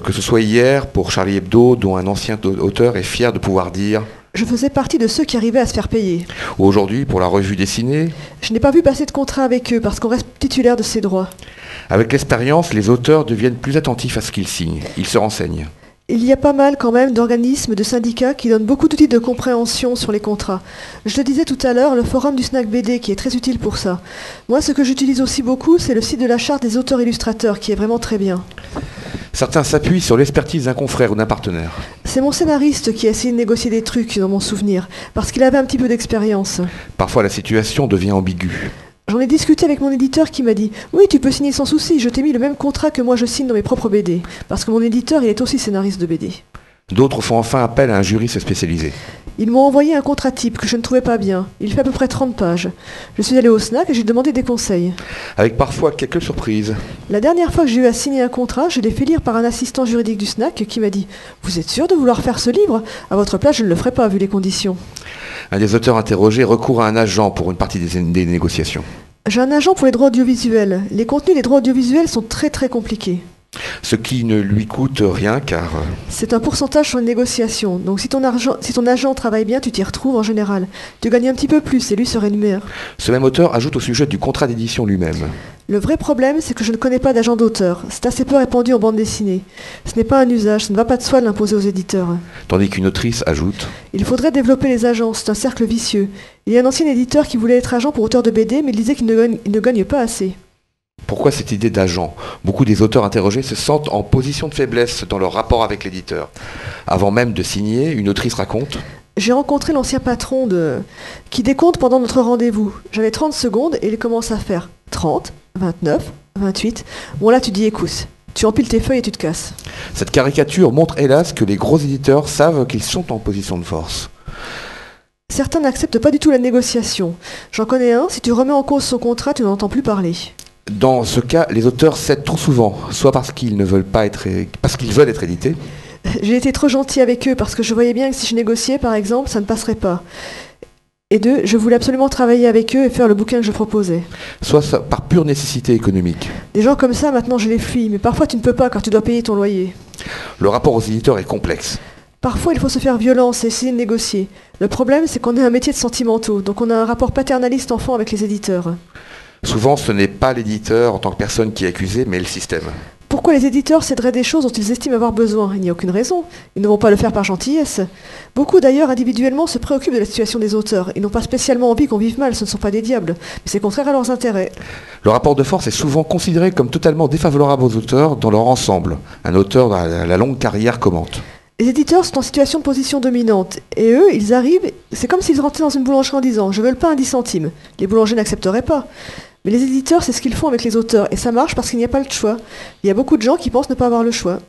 [SPEAKER 3] Que ce soit hier, pour Charlie Hebdo, dont un ancien auteur est fier de pouvoir dire...
[SPEAKER 4] Je faisais partie de ceux qui arrivaient à se faire payer.
[SPEAKER 3] Ou aujourd'hui, pour la revue dessinée...
[SPEAKER 4] Je n'ai pas vu passer de contrat avec eux, parce qu'on reste titulaire de ses droits.
[SPEAKER 3] Avec l'expérience, les auteurs deviennent plus attentifs à ce qu'ils signent. Ils se renseignent.
[SPEAKER 4] Il y a pas mal quand même d'organismes, de syndicats qui donnent beaucoup d'outils de compréhension sur les contrats. Je le disais tout à l'heure, le forum du Snack BD qui est très utile pour ça. Moi, ce que j'utilise aussi beaucoup, c'est le site de la charte des auteurs-illustrateurs qui est vraiment très bien.
[SPEAKER 3] Certains s'appuient sur l'expertise d'un confrère ou d'un partenaire.
[SPEAKER 4] C'est mon scénariste qui a essayé de négocier des trucs dans mon souvenir, parce qu'il avait un petit peu d'expérience.
[SPEAKER 3] Parfois, la situation devient ambiguë.
[SPEAKER 4] J'en ai discuté avec mon éditeur qui m'a dit « Oui, tu peux signer sans souci, je t'ai mis le même contrat que moi je signe dans mes propres BD. » Parce que mon éditeur, il est aussi scénariste de BD.
[SPEAKER 3] D'autres font enfin appel à un juriste spécialisé.
[SPEAKER 4] Ils m'ont envoyé un contrat type que je ne trouvais pas bien. Il fait à peu près 30 pages. Je suis allé au snack et j'ai demandé des conseils.
[SPEAKER 3] Avec parfois quelques surprises.
[SPEAKER 4] La dernière fois que j'ai eu à signer un contrat, je l'ai fait lire par un assistant juridique du snack qui m'a dit « Vous êtes sûr de vouloir faire ce livre ? À votre place, je ne le ferai pas vu les conditions. »
[SPEAKER 3] Un des auteurs interrogés recourt à un agent pour une partie des négociations.
[SPEAKER 4] J'ai un agent pour les droits audiovisuels. Les contenus des droits audiovisuels sont très très compliqués.
[SPEAKER 3] Ce qui ne lui coûte rien car...
[SPEAKER 4] C'est un pourcentage sur une négociation. Donc si ton agent travaille bien, tu t'y retrouves en général. Tu gagnes un petit peu plus et lui se rémunère.
[SPEAKER 3] Ce même auteur ajoute au sujet du contrat d'édition lui-même.
[SPEAKER 4] Le vrai problème, c'est que je ne connais pas d'agent d'auteur. C'est assez peu répandu en bande dessinée. Ce n'est pas un usage, ça ne va pas de soi de l'imposer aux éditeurs.
[SPEAKER 3] Tandis qu'une autrice ajoute...
[SPEAKER 4] Il faudrait développer les agents, c'est un cercle vicieux. Il y a un ancien éditeur qui voulait être agent pour auteur de BD, mais il disait qu'il ne gagne pas assez.
[SPEAKER 3] Pourquoi cette idée d'agent ? Beaucoup des auteurs interrogés se sentent en position de faiblesse dans leur rapport avec l'éditeur. Avant même de signer, une autrice raconte...
[SPEAKER 4] J'ai rencontré l'ancien patron qui décompte pendant notre rendez-vous. J'avais 30 secondes et il commence à faire 30, 29, 28. Bon là tu dis écoute, tu empiles tes feuilles et tu te casses.
[SPEAKER 3] Cette caricature montre hélas que les gros éditeurs savent qu'ils sont en position de force.
[SPEAKER 4] Certains n'acceptent pas du tout la négociation. J'en connais un, si tu remets en cause son contrat, tu n'en entends plus parler.
[SPEAKER 3] Dans ce cas, les auteurs cèdent trop souvent, soit parce qu'ils veulent être édités.
[SPEAKER 4] J'ai été trop gentil avec eux parce que je voyais bien que si je négociais, par exemple, ça ne passerait pas. Et deux, je voulais absolument travailler avec eux et faire le bouquin que je proposais.
[SPEAKER 3] Soit par pure nécessité économique.
[SPEAKER 4] Des gens comme ça, maintenant je les fuis, mais parfois tu ne peux pas car tu dois payer ton loyer.
[SPEAKER 3] Le rapport aux éditeurs est complexe.
[SPEAKER 4] Parfois il faut se faire violence et essayer de négocier. Le problème c'est qu'on est un métier de sentimentaux, donc on a un rapport paternaliste enfant avec les éditeurs.
[SPEAKER 3] Souvent ce n'est pas l'éditeur en tant que personne qui est accusé, mais le système.
[SPEAKER 4] Pourquoi les éditeurs céderaient des choses dont ils estiment avoir besoin ? Il n'y a aucune raison. Ils ne vont pas le faire par gentillesse. Beaucoup d'ailleurs individuellement se préoccupent de la situation des auteurs. Ils n'ont pas spécialement envie qu'on vive mal, ce ne sont pas des diables. Mais c'est contraire à leurs intérêts.
[SPEAKER 3] Le rapport de force est souvent considéré comme totalement défavorable aux auteurs dans leur ensemble. Un auteur dans la longue carrière commente.
[SPEAKER 4] Les éditeurs sont en situation de position dominante. Et eux, ils arrivent, c'est comme s'ils rentraient dans une boulangerie en disant « Je veux le pain à 10 centimes ». Les boulangers n'accepteraient pas. Mais les éditeurs, c'est ce qu'ils font avec les auteurs, et ça marche parce qu'il n'y a pas le choix. Il y a beaucoup de gens qui pensent ne pas avoir le choix.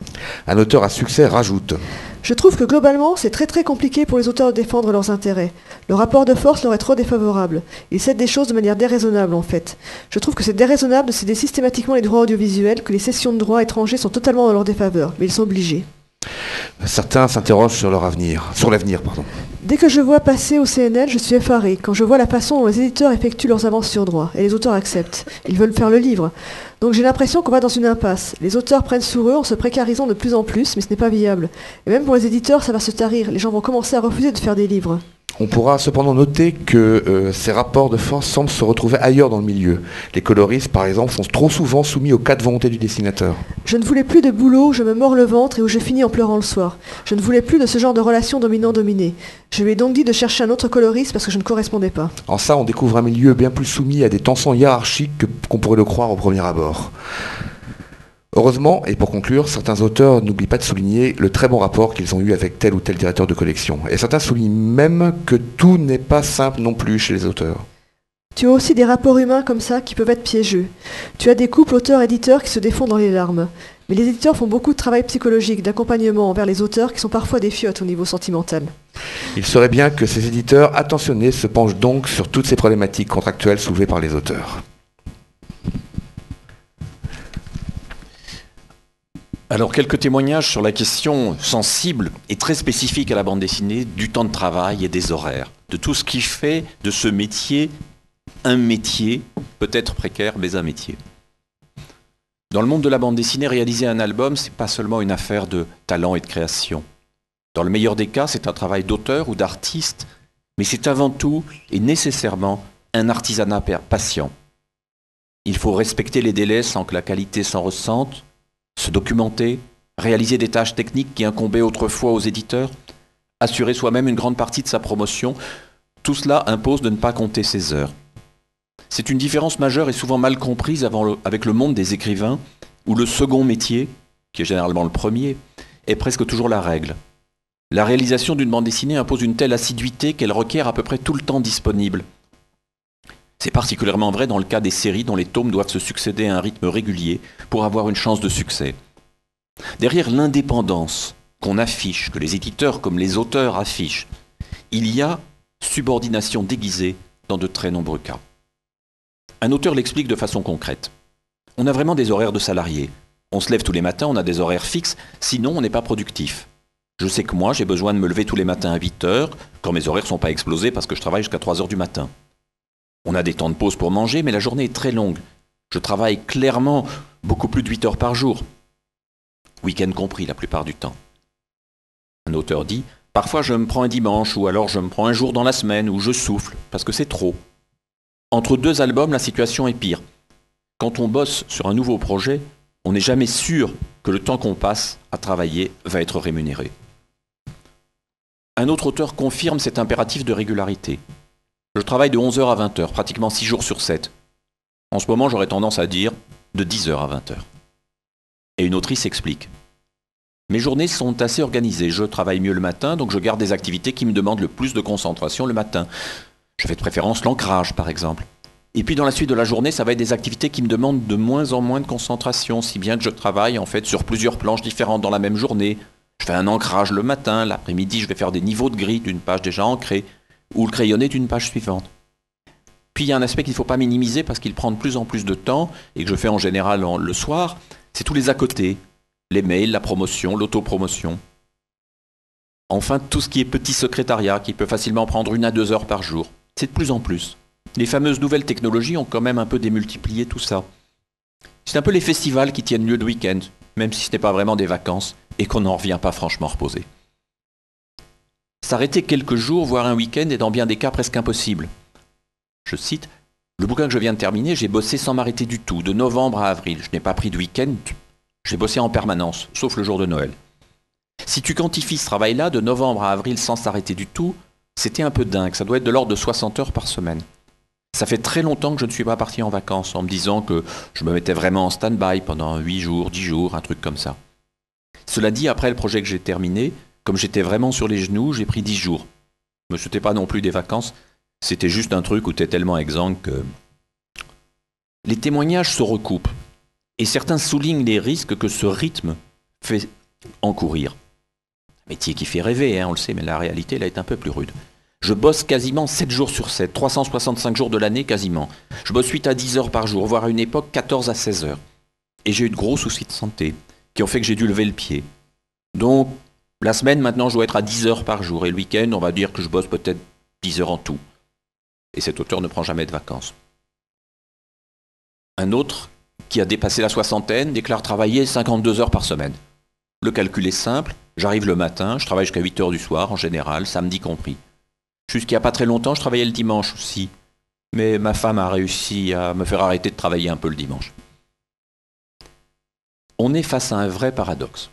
[SPEAKER 3] Un auteur à succès rajoute.
[SPEAKER 4] Je trouve que globalement, c'est très très compliqué pour les auteurs de défendre leurs intérêts. Le rapport de force leur est trop défavorable. Ils cèdent des choses de manière déraisonnable en fait. Je trouve que c'est déraisonnable de céder systématiquement les droits audiovisuels, que les cessions de droits étrangers sont totalement dans leur défaveur, mais ils sont obligés.
[SPEAKER 3] Certains s'interrogent sur l'avenir.
[SPEAKER 4] Dès que je vois passer au CNL, je suis effaré. Quand je vois la façon dont les éditeurs effectuent leurs avances sur droit, et les auteurs acceptent. Ils veulent faire le livre. Donc j'ai l'impression qu'on va dans une impasse. Les auteurs prennent sur eux en se précarisant de plus en plus, mais ce n'est pas viable. Et même pour les éditeurs, ça va se tarir. Les gens vont commencer à refuser de faire des livres.
[SPEAKER 3] On pourra cependant noter que ces rapports de force semblent se retrouver ailleurs dans le milieu. Les coloristes, par exemple, sont trop souvent soumis aux cas de volonté du dessinateur.
[SPEAKER 4] Je ne voulais plus de boulot où je me mords le ventre et où je finis en pleurant le soir. Je ne voulais plus de ce genre de relation dominant-dominé. Je lui ai donc dit de chercher un autre coloriste parce que je ne correspondais pas.
[SPEAKER 3] En ça, on découvre un milieu bien plus soumis à des tensions hiérarchiques qu'on pourrait le croire au premier abord. Heureusement, et pour conclure, certains auteurs n'oublient pas de souligner le très bon rapport qu'ils ont eu avec tel ou tel directeur de collection. Et certains soulignent même que tout n'est pas simple non plus chez les auteurs.
[SPEAKER 4] Tu as aussi des rapports humains comme ça qui peuvent être piégeux. Tu as des couples auteurs-éditeurs qui se défont dans les larmes. Mais les éditeurs font beaucoup de travail psychologique, d'accompagnement envers les auteurs qui sont parfois des fiottes au niveau sentimental.
[SPEAKER 3] Il serait bien que ces éditeurs attentionnés se penchent donc sur toutes ces problématiques contractuelles soulevées par les auteurs.
[SPEAKER 2] Alors, quelques témoignages sur la question sensible et très spécifique à la bande dessinée du temps de travail et des horaires, de tout ce qui fait de ce métier un métier, peut-être précaire, mais un métier. Dans le monde de la bande dessinée, réaliser un album, c'est pas seulement une affaire de talent et de création. Dans le meilleur des cas, c'est un travail d'auteur ou d'artiste, mais c'est avant tout et nécessairement un artisanat patient. Il faut respecter les délais sans que la qualité s'en ressente, se documenter, réaliser des tâches techniques qui incombaient autrefois aux éditeurs, assurer soi-même une grande partie de sa promotion, tout cela impose de ne pas compter ses heures. C'est une différence majeure et souvent mal comprise avec le monde des écrivains, où le second métier, qui est généralement le premier, est presque toujours la règle. La réalisation d'une bande dessinée impose une telle assiduité qu'elle requiert à peu près tout le temps disponible. C'est particulièrement vrai dans le cas des séries dont les tomes doivent se succéder à un rythme régulier pour avoir une chance de succès. Derrière l'indépendance qu'on affiche, que les éditeurs comme les auteurs affichent, il y a subordination déguisée dans de très nombreux cas. Un auteur l'explique de façon concrète. On a vraiment des horaires de salariés. On se lève tous les matins, on a des horaires fixes, sinon on n'est pas productif. Je sais que moi, j'ai besoin de me lever tous les matins à 8 heures, quand mes horaires ne sont pas explosés parce que je travaille jusqu'à 3 heures du matin. On a des temps de pause pour manger, mais la journée est très longue. Je travaille clairement beaucoup plus de 8 heures par jour. Week-end compris la plupart du temps. Un auteur dit « Parfois je me prends un dimanche ou alors je me prends un jour dans la semaine où je souffle parce que c'est trop. » Entre deux albums, la situation est pire. Quand on bosse sur un nouveau projet, on n'est jamais sûr que le temps qu'on passe à travailler va être rémunéré. Un autre auteur confirme cet impératif de régularité. Je travaille de 11h à 20h, pratiquement 6 jours sur 7. En ce moment, j'aurais tendance à dire de 10h à 20h. Et une autrice explique. Mes journées sont assez organisées. Je travaille mieux le matin, donc je garde des activités qui me demandent le plus de concentration le matin. Je fais de préférence l'ancrage, par exemple. Et puis dans la suite de la journée, ça va être des activités qui me demandent de moins en moins de concentration, si bien que je travaille en fait sur plusieurs planches différentes dans la même journée. Je fais un ancrage le matin, l'après-midi, je vais faire des niveaux de gris d'une page déjà ancrée, ou le crayonné d'une page suivante. Puis il y a un aspect qu'il ne faut pas minimiser parce qu'il prend de plus en plus de temps, et que je fais en général le soir, c'est tous les à côté, les mails, la promotion, l'autopromotion. Enfin, tout ce qui est petit secrétariat, qui peut facilement prendre 1 à 2 heures par jour. C'est de plus en plus. Les fameuses nouvelles technologies ont quand même un peu démultiplié tout ça. C'est un peu les festivals qui tiennent lieu de week-end, même si ce n'est pas vraiment des vacances, et qu'on n'en revient pas franchement reposé. S'arrêter quelques jours, voire un week-end, est dans bien des cas presque impossible. Je cite, « Le bouquin que je viens de terminer, j'ai bossé sans m'arrêter du tout, de novembre à avril. Je n'ai pas pris de week-end, j'ai bossé en permanence, sauf le jour de Noël. » Si tu quantifies ce travail-là, de novembre à avril sans s'arrêter du tout, c'était un peu dingue, ça doit être de l'ordre de 60 heures par semaine. Ça fait très longtemps que je ne suis pas parti en vacances, en me disant que je me mettais vraiment en stand-by pendant 8 jours, 10 jours, un truc comme ça. Cela dit, après le projet que j'ai terminé, comme j'étais vraiment sur les genoux, j'ai pris 10 jours. Mais ce n'était pas non plus des vacances, c'était juste un truc où tu es tellement exsangue que les témoignages se recoupent et certains soulignent les risques que ce rythme fait encourir. Un métier qui fait rêver, on le sait, mais la réalité là est un peu plus rude. Je bosse quasiment 7 jours sur 7, 365 jours de l'année quasiment. Je bosse 8 à 10 heures par jour, voire à une époque 14 à 16 heures. Et j'ai eu de gros soucis de santé qui ont fait que j'ai dû lever le pied. Donc, la semaine maintenant, je dois être à 10 heures par jour. Et le week-end, on va dire que je bosse peut-être 10 heures en tout. Et cet auteur ne prend jamais de vacances. Un autre, qui a dépassé la soixantaine, déclare travailler 52 heures par semaine. Le calcul est simple, j'arrive le matin, je travaille jusqu'à 8 heures du soir en général, samedi compris. Jusqu'il n'y a pas très longtemps, je travaillais le dimanche aussi. Mais ma femme a réussi à me faire arrêter de travailler un peu le dimanche. On est face à un vrai paradoxe.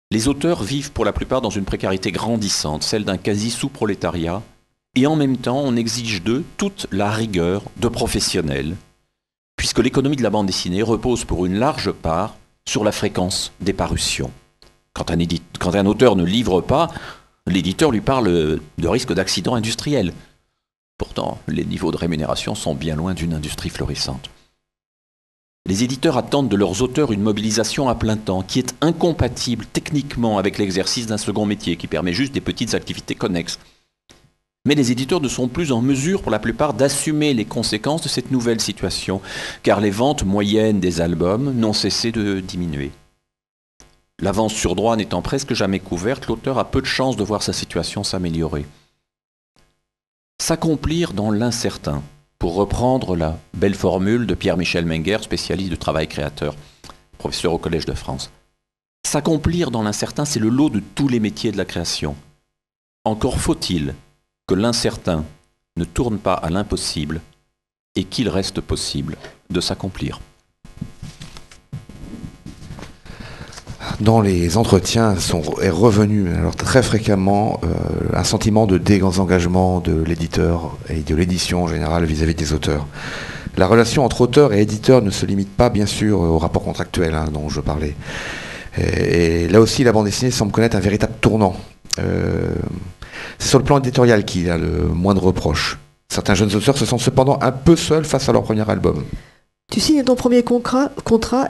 [SPEAKER 2] Les auteurs vivent pour la plupart dans une précarité grandissante, celle d'un quasi-sous-prolétariat, et en même temps, on exige d'eux toute la rigueur de professionnels, puisque l'économie de la bande dessinée repose pour une large part sur la fréquence des parutions. Quand un auteur ne livre pas, l'éditeur lui parle de risque d'accident industriel. Pourtant, les niveaux de rémunération sont bien loin d'une industrie florissante. Les éditeurs attendent de leurs auteurs une mobilisation à plein temps qui est incompatible techniquement avec l'exercice d'un second métier qui permet juste des petites activités connexes. Mais les éditeurs ne sont plus en mesure pour la plupart d'assumer les conséquences de cette nouvelle situation, car les ventes moyennes des albums n'ont cessé de diminuer. L'avance sur droit n'étant presque jamais couverte, l'auteur a peu de chances de voir sa situation s'améliorer. S'accomplir dans l'incertain, pour reprendre la belle formule de Pierre-Michel Menger, spécialiste de travail créateur, professeur au Collège de France. S'accomplir dans l'incertain, c'est le lot de tous les métiers de la création. Encore faut-il que l'incertain ne tourne pas à l'impossible et qu'il reste possible de s'accomplir.
[SPEAKER 3] Dans les entretiens est revenu alors très fréquemment un sentiment de désengagement de l'éditeur et de l'édition en général vis-à-vis des auteurs. La relation entre auteur et éditeur ne se limite pas bien sûr au rapport contractuel dont je parlais. Et là aussi la bande dessinée semble connaître un véritable tournant. C'est sur le plan éditorial qu'il y a le moins de reproches. Certains jeunes auteurs se sentent cependant un peu seuls face à leur premier album.
[SPEAKER 4] Tu signes ton premier contrat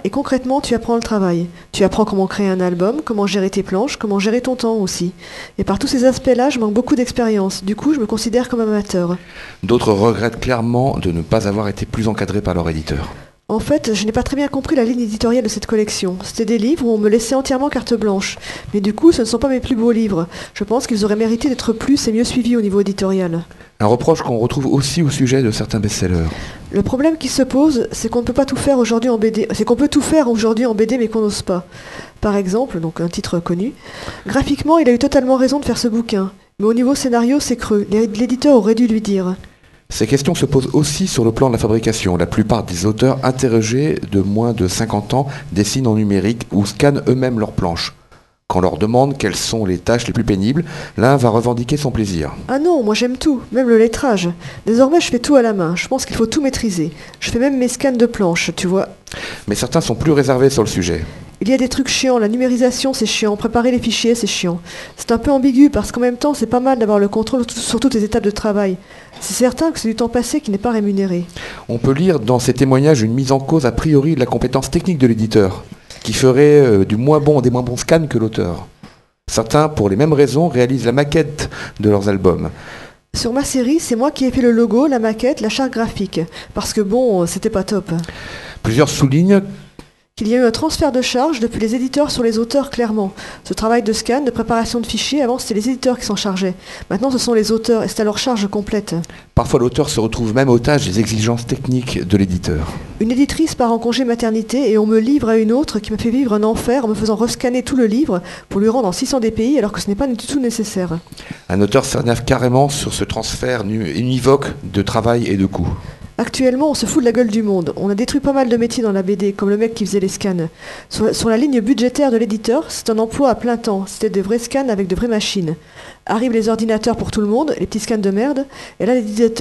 [SPEAKER 4] et concrètement tu apprends le travail. Tu apprends comment créer un album, comment gérer tes planches, comment gérer ton temps aussi. Et par tous ces aspects-là, je manque beaucoup d'expérience. Du coup, je me considère comme amateur.
[SPEAKER 3] D'autres regrettent clairement de ne pas avoir été plus encadrés par leur éditeur.
[SPEAKER 4] En fait, je n'ai pas très bien compris la ligne éditoriale de cette collection. C'était des livres où on me laissait entièrement carte blanche. Mais du coup, ce ne sont pas mes plus beaux livres. Je pense qu'ils auraient mérité d'être plus et mieux suivis au niveau éditorial.
[SPEAKER 3] Un reproche qu'on retrouve aussi au sujet de certains best-sellers.
[SPEAKER 4] Le problème qui se pose, c'est qu'on ne peut pas tout faire aujourd'hui en BD. C'est qu'on peut tout faire aujourd'hui en BD, mais qu'on n'ose pas. Par exemple, donc un titre connu, graphiquement, il a eu totalement raison de faire ce bouquin. Mais au niveau scénario, c'est creux. L'éditeur aurait dû lui dire.
[SPEAKER 3] Ces questions se posent aussi sur le plan de la fabrication. La plupart des auteurs interrogés de moins de 50 ans dessinent en numérique ou scannent eux-mêmes leurs planches. Quand on leur demande quelles sont les tâches les plus pénibles, l'un va revendiquer son plaisir.
[SPEAKER 4] Ah non, moi j'aime tout, même le lettrage. Désormais je fais tout à la main, je pense qu'il faut tout maîtriser. Je fais même mes scans de planches, tu vois.
[SPEAKER 3] Mais certains sont plus réservés sur le sujet.
[SPEAKER 4] Il y a des trucs chiants, la numérisation c'est chiant, préparer les fichiers c'est chiant. C'est un peu ambigu parce qu'en même temps c'est pas mal d'avoir le contrôle sur toutes les étapes de travail. C'est certain que c'est du temps passé qui n'est pas rémunéré.
[SPEAKER 3] On peut lire dans ces témoignages une mise en cause a priori de la compétence technique de l'éditeur, qui ferait des moins bons scans que l'auteur. Certains, pour les mêmes raisons, réalisent la maquette de leurs albums.
[SPEAKER 4] Sur ma série, c'est moi qui ai fait le logo, la maquette, la charte graphique. Parce que bon, c'était pas top.
[SPEAKER 3] Plusieurs soulignent
[SPEAKER 4] qu'il y a eu un transfert de charge depuis les éditeurs sur les auteurs clairement. Ce travail de scan, de préparation de fichiers, avant c'était les éditeurs qui s'en chargeaient. Maintenant ce sont les auteurs et c'est à leur charge complète.
[SPEAKER 3] Parfois l'auteur se retrouve même otage des exigences techniques de l'éditeur.
[SPEAKER 4] Une éditrice part en congé maternité et on me livre à une autre qui me fait vivre un enfer en me faisant rescanner tout le livre pour lui rendre en 600 DPI alors que ce n'est pas du tout nécessaire.
[SPEAKER 3] Un auteur s'énerve carrément sur ce transfert univoque de travail et de coûts.
[SPEAKER 4] Actuellement, on se fout de la gueule du monde. On a détruit pas mal de métiers dans la BD, comme le mec qui faisait les scans. Sur la ligne budgétaire de l'éditeur, c'est un emploi à plein temps. C'était de vrais scans avec de vraies machines. Arrivent les ordinateurs pour tout le monde, les petits scans de merde, et là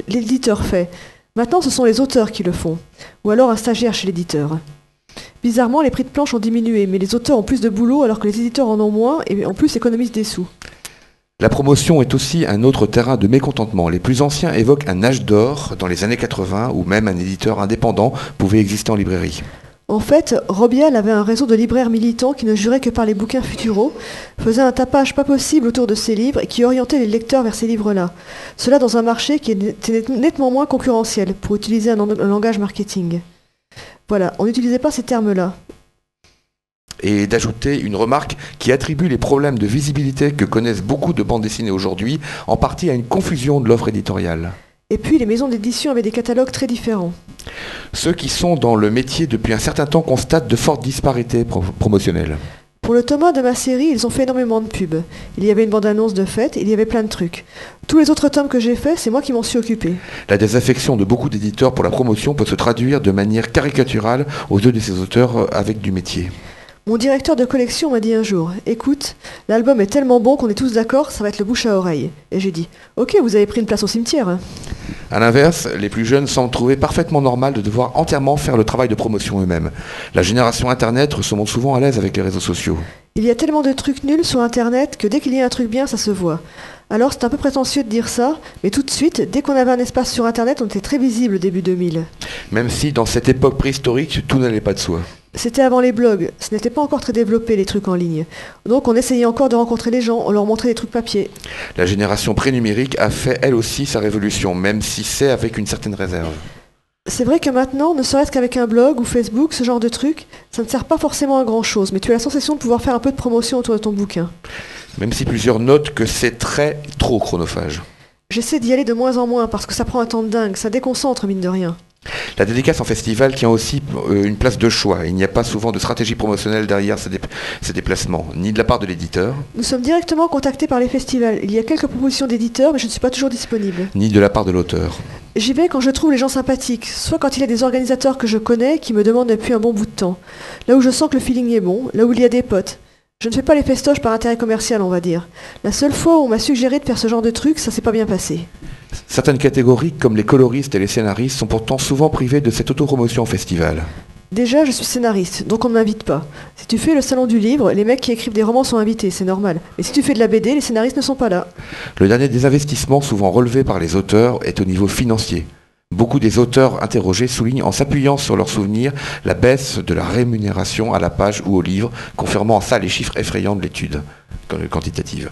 [SPEAKER 4] l'éditeur fait. Maintenant, ce sont les auteurs qui le font. Ou alors un stagiaire chez l'éditeur. Bizarrement, les prix de planche ont diminué, mais les auteurs ont plus de boulot alors que les éditeurs en ont moins et en plus économisent des sous.
[SPEAKER 3] La promotion est aussi un autre terrain de mécontentement. Les plus anciens évoquent un âge d'or dans les années 80 où même un éditeur indépendant pouvait exister en librairie.
[SPEAKER 4] En fait, Robial avait un réseau de libraires militants qui ne juraient que par les bouquins futuraux, faisait un tapage pas possible autour de ces livres et qui orientait les lecteurs vers ces livres-là. Cela dans un marché qui était nettement moins concurrentiel, pour utiliser un langage marketing. Voilà, on n'utilisait pas ces termes-là.
[SPEAKER 3] Et d'ajouter une remarque qui attribue les problèmes de visibilité que connaissent beaucoup de bandes dessinées aujourd'hui, en partie à une confusion de l'offre éditoriale.
[SPEAKER 4] Et puis les maisons d'édition avaient des catalogues très différents.
[SPEAKER 3] Ceux qui sont dans le métier depuis un certain temps constatent de fortes disparités promotionnelles.
[SPEAKER 4] Pour le tome 1 de ma série, ils ont fait énormément de pubs. Il y avait une bande-annonce de fête, il y avait plein de trucs. Tous les autres tomes que j'ai faits, c'est moi qui m'en suis occupé.
[SPEAKER 3] La désaffection de beaucoup d'éditeurs pour la promotion peut se traduire de manière caricaturale aux yeux de ces auteurs avec du métier.
[SPEAKER 4] Mon directeur de collection m'a dit un jour « Écoute, l'album est tellement bon qu'on est tous d'accord, ça va être le bouche à oreille. » Et j'ai dit « Ok, vous avez pris une place au cimetière. »
[SPEAKER 3] A l'inverse, les plus jeunes semblent trouver parfaitement normal de devoir entièrement faire le travail de promotion eux-mêmes. La génération Internet se montre souvent à l'aise avec les réseaux sociaux.
[SPEAKER 4] Il y a tellement de trucs nuls sur Internet que dès qu'il y a un truc bien, ça se voit. Alors c'est un peu prétentieux de dire ça, mais tout de suite, dès qu'on avait un espace sur Internet, on était très visible début 2000.
[SPEAKER 3] Même si dans cette époque préhistorique, tout n'allait pas de soi.
[SPEAKER 4] C'était avant les blogs, ce n'était pas encore très développé les trucs en ligne. Donc on essayait encore de rencontrer les gens, on leur montrait des trucs papier.
[SPEAKER 3] La génération pré-numérique a fait elle aussi sa révolution, même si c'est avec une certaine réserve.
[SPEAKER 4] C'est vrai que maintenant, ne serait-ce qu'avec un blog ou Facebook, ce genre de truc, ça ne sert pas forcément à grand chose, mais tu as la sensation de pouvoir faire un peu de promotion autour de ton bouquin.
[SPEAKER 3] Même si plusieurs notent que c'est trop chronophage.
[SPEAKER 4] J'essaie d'y aller de moins en moins parce que ça prend un temps de dingue, ça déconcentre mine de rien.
[SPEAKER 3] La dédicace en festival tient aussi une place de choix. Il n'y a pas souvent de stratégie promotionnelle derrière ces déplacements, ni de la part de l'éditeur.
[SPEAKER 4] Nous sommes directement contactés par les festivals. Il y a quelques propositions d'éditeurs, mais je ne suis pas toujours disponible.
[SPEAKER 3] Ni de la part de l'auteur.
[SPEAKER 4] J'y vais quand je trouve les gens sympathiques, soit quand il y a des organisateurs que je connais qui me demandent depuis un bon bout de temps. Là où je sens que le feeling est bon, là où il y a des potes. Je ne fais pas les festoches par intérêt commercial, on va dire. La seule fois où on m'a suggéré de faire ce genre de truc, ça s'est pas bien passé.
[SPEAKER 3] Certaines catégories, comme les coloristes et les scénaristes, sont pourtant souvent privées de cette autopromotion en festival.
[SPEAKER 4] Déjà, je suis scénariste, donc on ne m'invite pas. Si tu fais le salon du livre, les mecs qui écrivent des romans sont invités, c'est normal. Mais si tu fais de la BD, les scénaristes ne sont pas là.
[SPEAKER 3] Le dernier des investissements souvent relevés par les auteurs est au niveau financier. Beaucoup des auteurs interrogés soulignent en s'appuyant sur leurs souvenirs la baisse de la rémunération à la page ou au livre, confirmant en ça les chiffres effrayants de l'étude quantitative.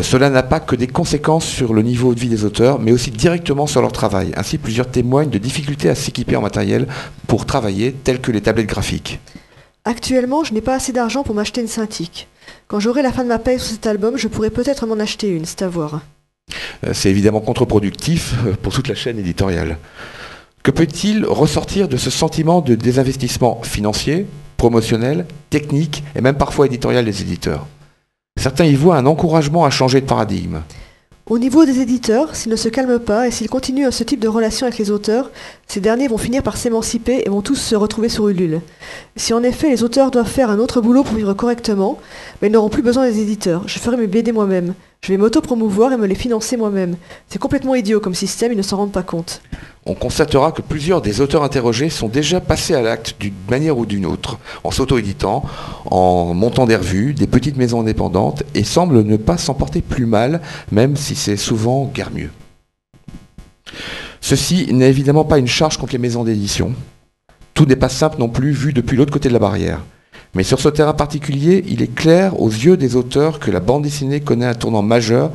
[SPEAKER 3] Cela n'a pas que des conséquences sur le niveau de vie des auteurs, mais aussi directement sur leur travail. Ainsi, plusieurs témoignent de difficultés à s'équiper en matériel pour travailler, tels que les tablettes graphiques.
[SPEAKER 4] Actuellement, je n'ai pas assez d'argent pour m'acheter une Cintiq. Quand j'aurai la fin de ma paye sur cet album, je pourrai peut-être m'en acheter une, c'est à voir.
[SPEAKER 3] C'est évidemment contre-productif pour toute la chaîne éditoriale. Que peut-il ressortir de ce sentiment de désinvestissement financier, promotionnel, technique et même parfois éditorial des éditeurs ? Certains y voient un encouragement à changer de paradigme.
[SPEAKER 4] Au niveau des éditeurs, s'ils ne se calment pas et s'ils continuent ce type de relation avec les auteurs, ces derniers vont finir par s'émanciper et vont tous se retrouver sur Ulule. Si en effet les auteurs doivent faire un autre boulot pour vivre correctement, ils n'auront plus besoin des éditeurs. Je ferai mes BD moi-même. Je vais m'auto-promouvoir et me les financer moi-même. C'est complètement idiot comme système, ils ne s'en rendent pas compte.
[SPEAKER 3] On constatera que plusieurs des auteurs interrogés sont déjà passés à l'acte d'une manière ou d'une autre, en s'auto-éditant, en montant des revues, des petites maisons indépendantes, et semblent ne pas s'en porter plus mal, même si c'est souvent guère mieux. Ceci n'est évidemment pas une charge contre les maisons d'édition. Tout n'est pas simple non plus vu depuis l'autre côté de la barrière. Mais sur ce terrain particulier, il est clair aux yeux des auteurs que la bande dessinée connaît un tournant majeur.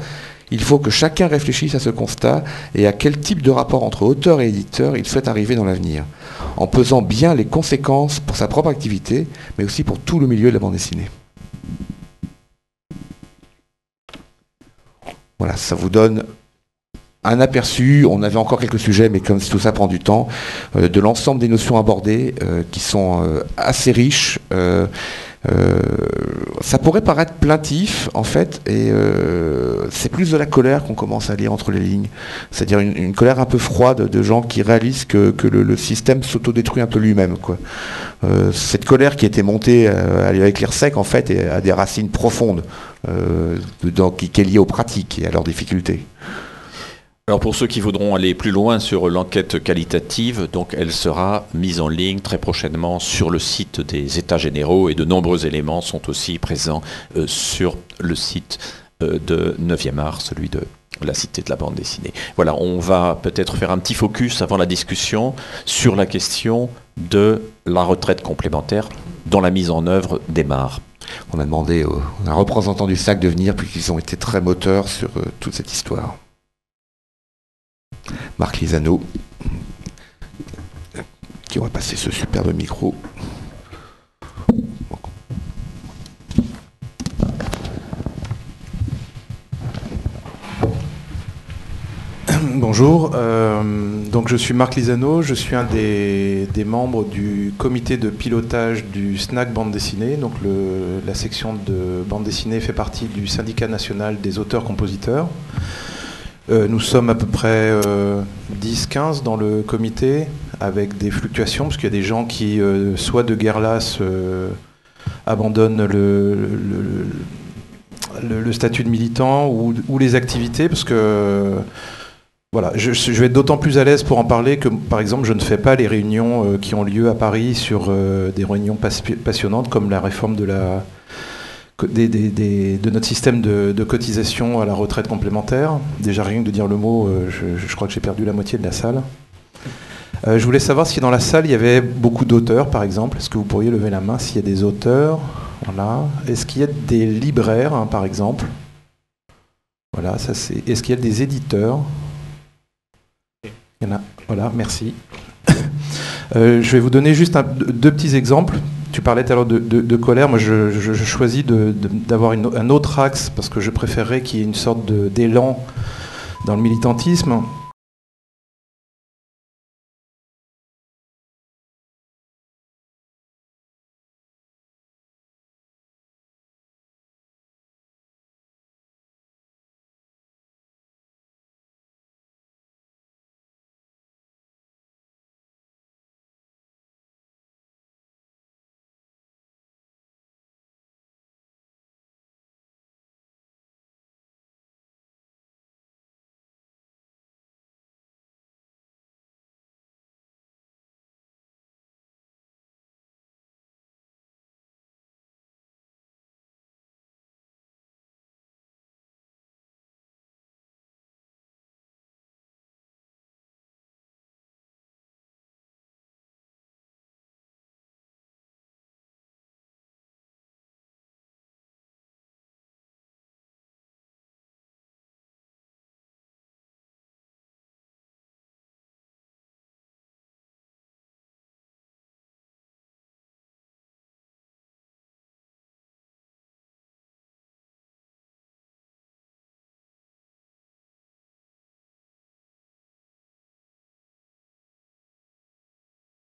[SPEAKER 3] Il faut que chacun réfléchisse à ce constat et à quel type de rapport entre auteur et éditeur il souhaite arriver dans l'avenir, en pesant bien les conséquences pour sa propre activité, mais aussi pour tout le milieu de la bande dessinée. Voilà, ça vous donne un aperçu, on avait encore quelques sujets, mais comme tout ça prend du temps, de l'ensemble des notions abordées qui sont assez riches. Ça pourrait paraître plaintif en fait, et c'est plus de la colère qu'on commence à lire entre les lignes. C'est-à-dire une colère un peu froide de gens qui réalisent que le système s'autodétruit un peu lui-même, quoi. Cette colère qui était montée avec l'IRSEC en fait a des racines profondes qui est liée aux pratiques et à leurs difficultés.
[SPEAKER 2] Alors pour ceux qui voudront aller plus loin sur l'enquête qualitative, donc elle sera mise en ligne très prochainement sur le site des États généraux et de nombreux éléments sont aussi présents sur le site de 9e art, celui de la Cité de la bande dessinée. Voilà, on va peut-être faire un petit focus avant la discussion sur la question de la retraite complémentaire dans la mise en œuvre démarre.
[SPEAKER 3] On a demandé à un représentant du SAC de venir puisqu'ils ont été très moteurs sur toute cette histoire. Marc Lisano, qui va passer ce superbe micro.
[SPEAKER 5] Bonjour, donc je suis Marc Lisano, je suis un des membres du comité de pilotage du SNAC bande dessinée. Donc la section de bande dessinée fait partie du syndicat national des auteurs-compositeurs. Nous sommes à peu près 10-15 dans le comité, avec des fluctuations, parce qu'il y a des gens qui, soit de guerre lasse, abandonnent le statut de militant ou les activités, parce que voilà, je vais être d'autant plus à l'aise pour en parler que, par exemple, je ne fais pas les réunions qui ont lieu à Paris sur des réunions passionnantes comme la réforme de notre système de cotisation à la retraite complémentaire. Déjà, rien que de dire le mot, je crois que j'ai perdu la moitié de la salle. Je voulais savoir si dans la salle, il y avait beaucoup d'auteurs, par exemple. Est-ce que vous pourriez lever la main s'il y a des auteurs? Voilà. Est-ce qu'il y a des libraires, hein, par exemple? Voilà, ça c'est... Est-ce qu'il y a des éditeurs? Il y en a. Voilà, merci. Je vais vous donner juste deux petits exemples. Tu parlais tout à l'heure de colère. Moi, je choisis d'avoir un autre axe parce que je préférerais qu'il y ait une sorte d'élan dans le militantisme.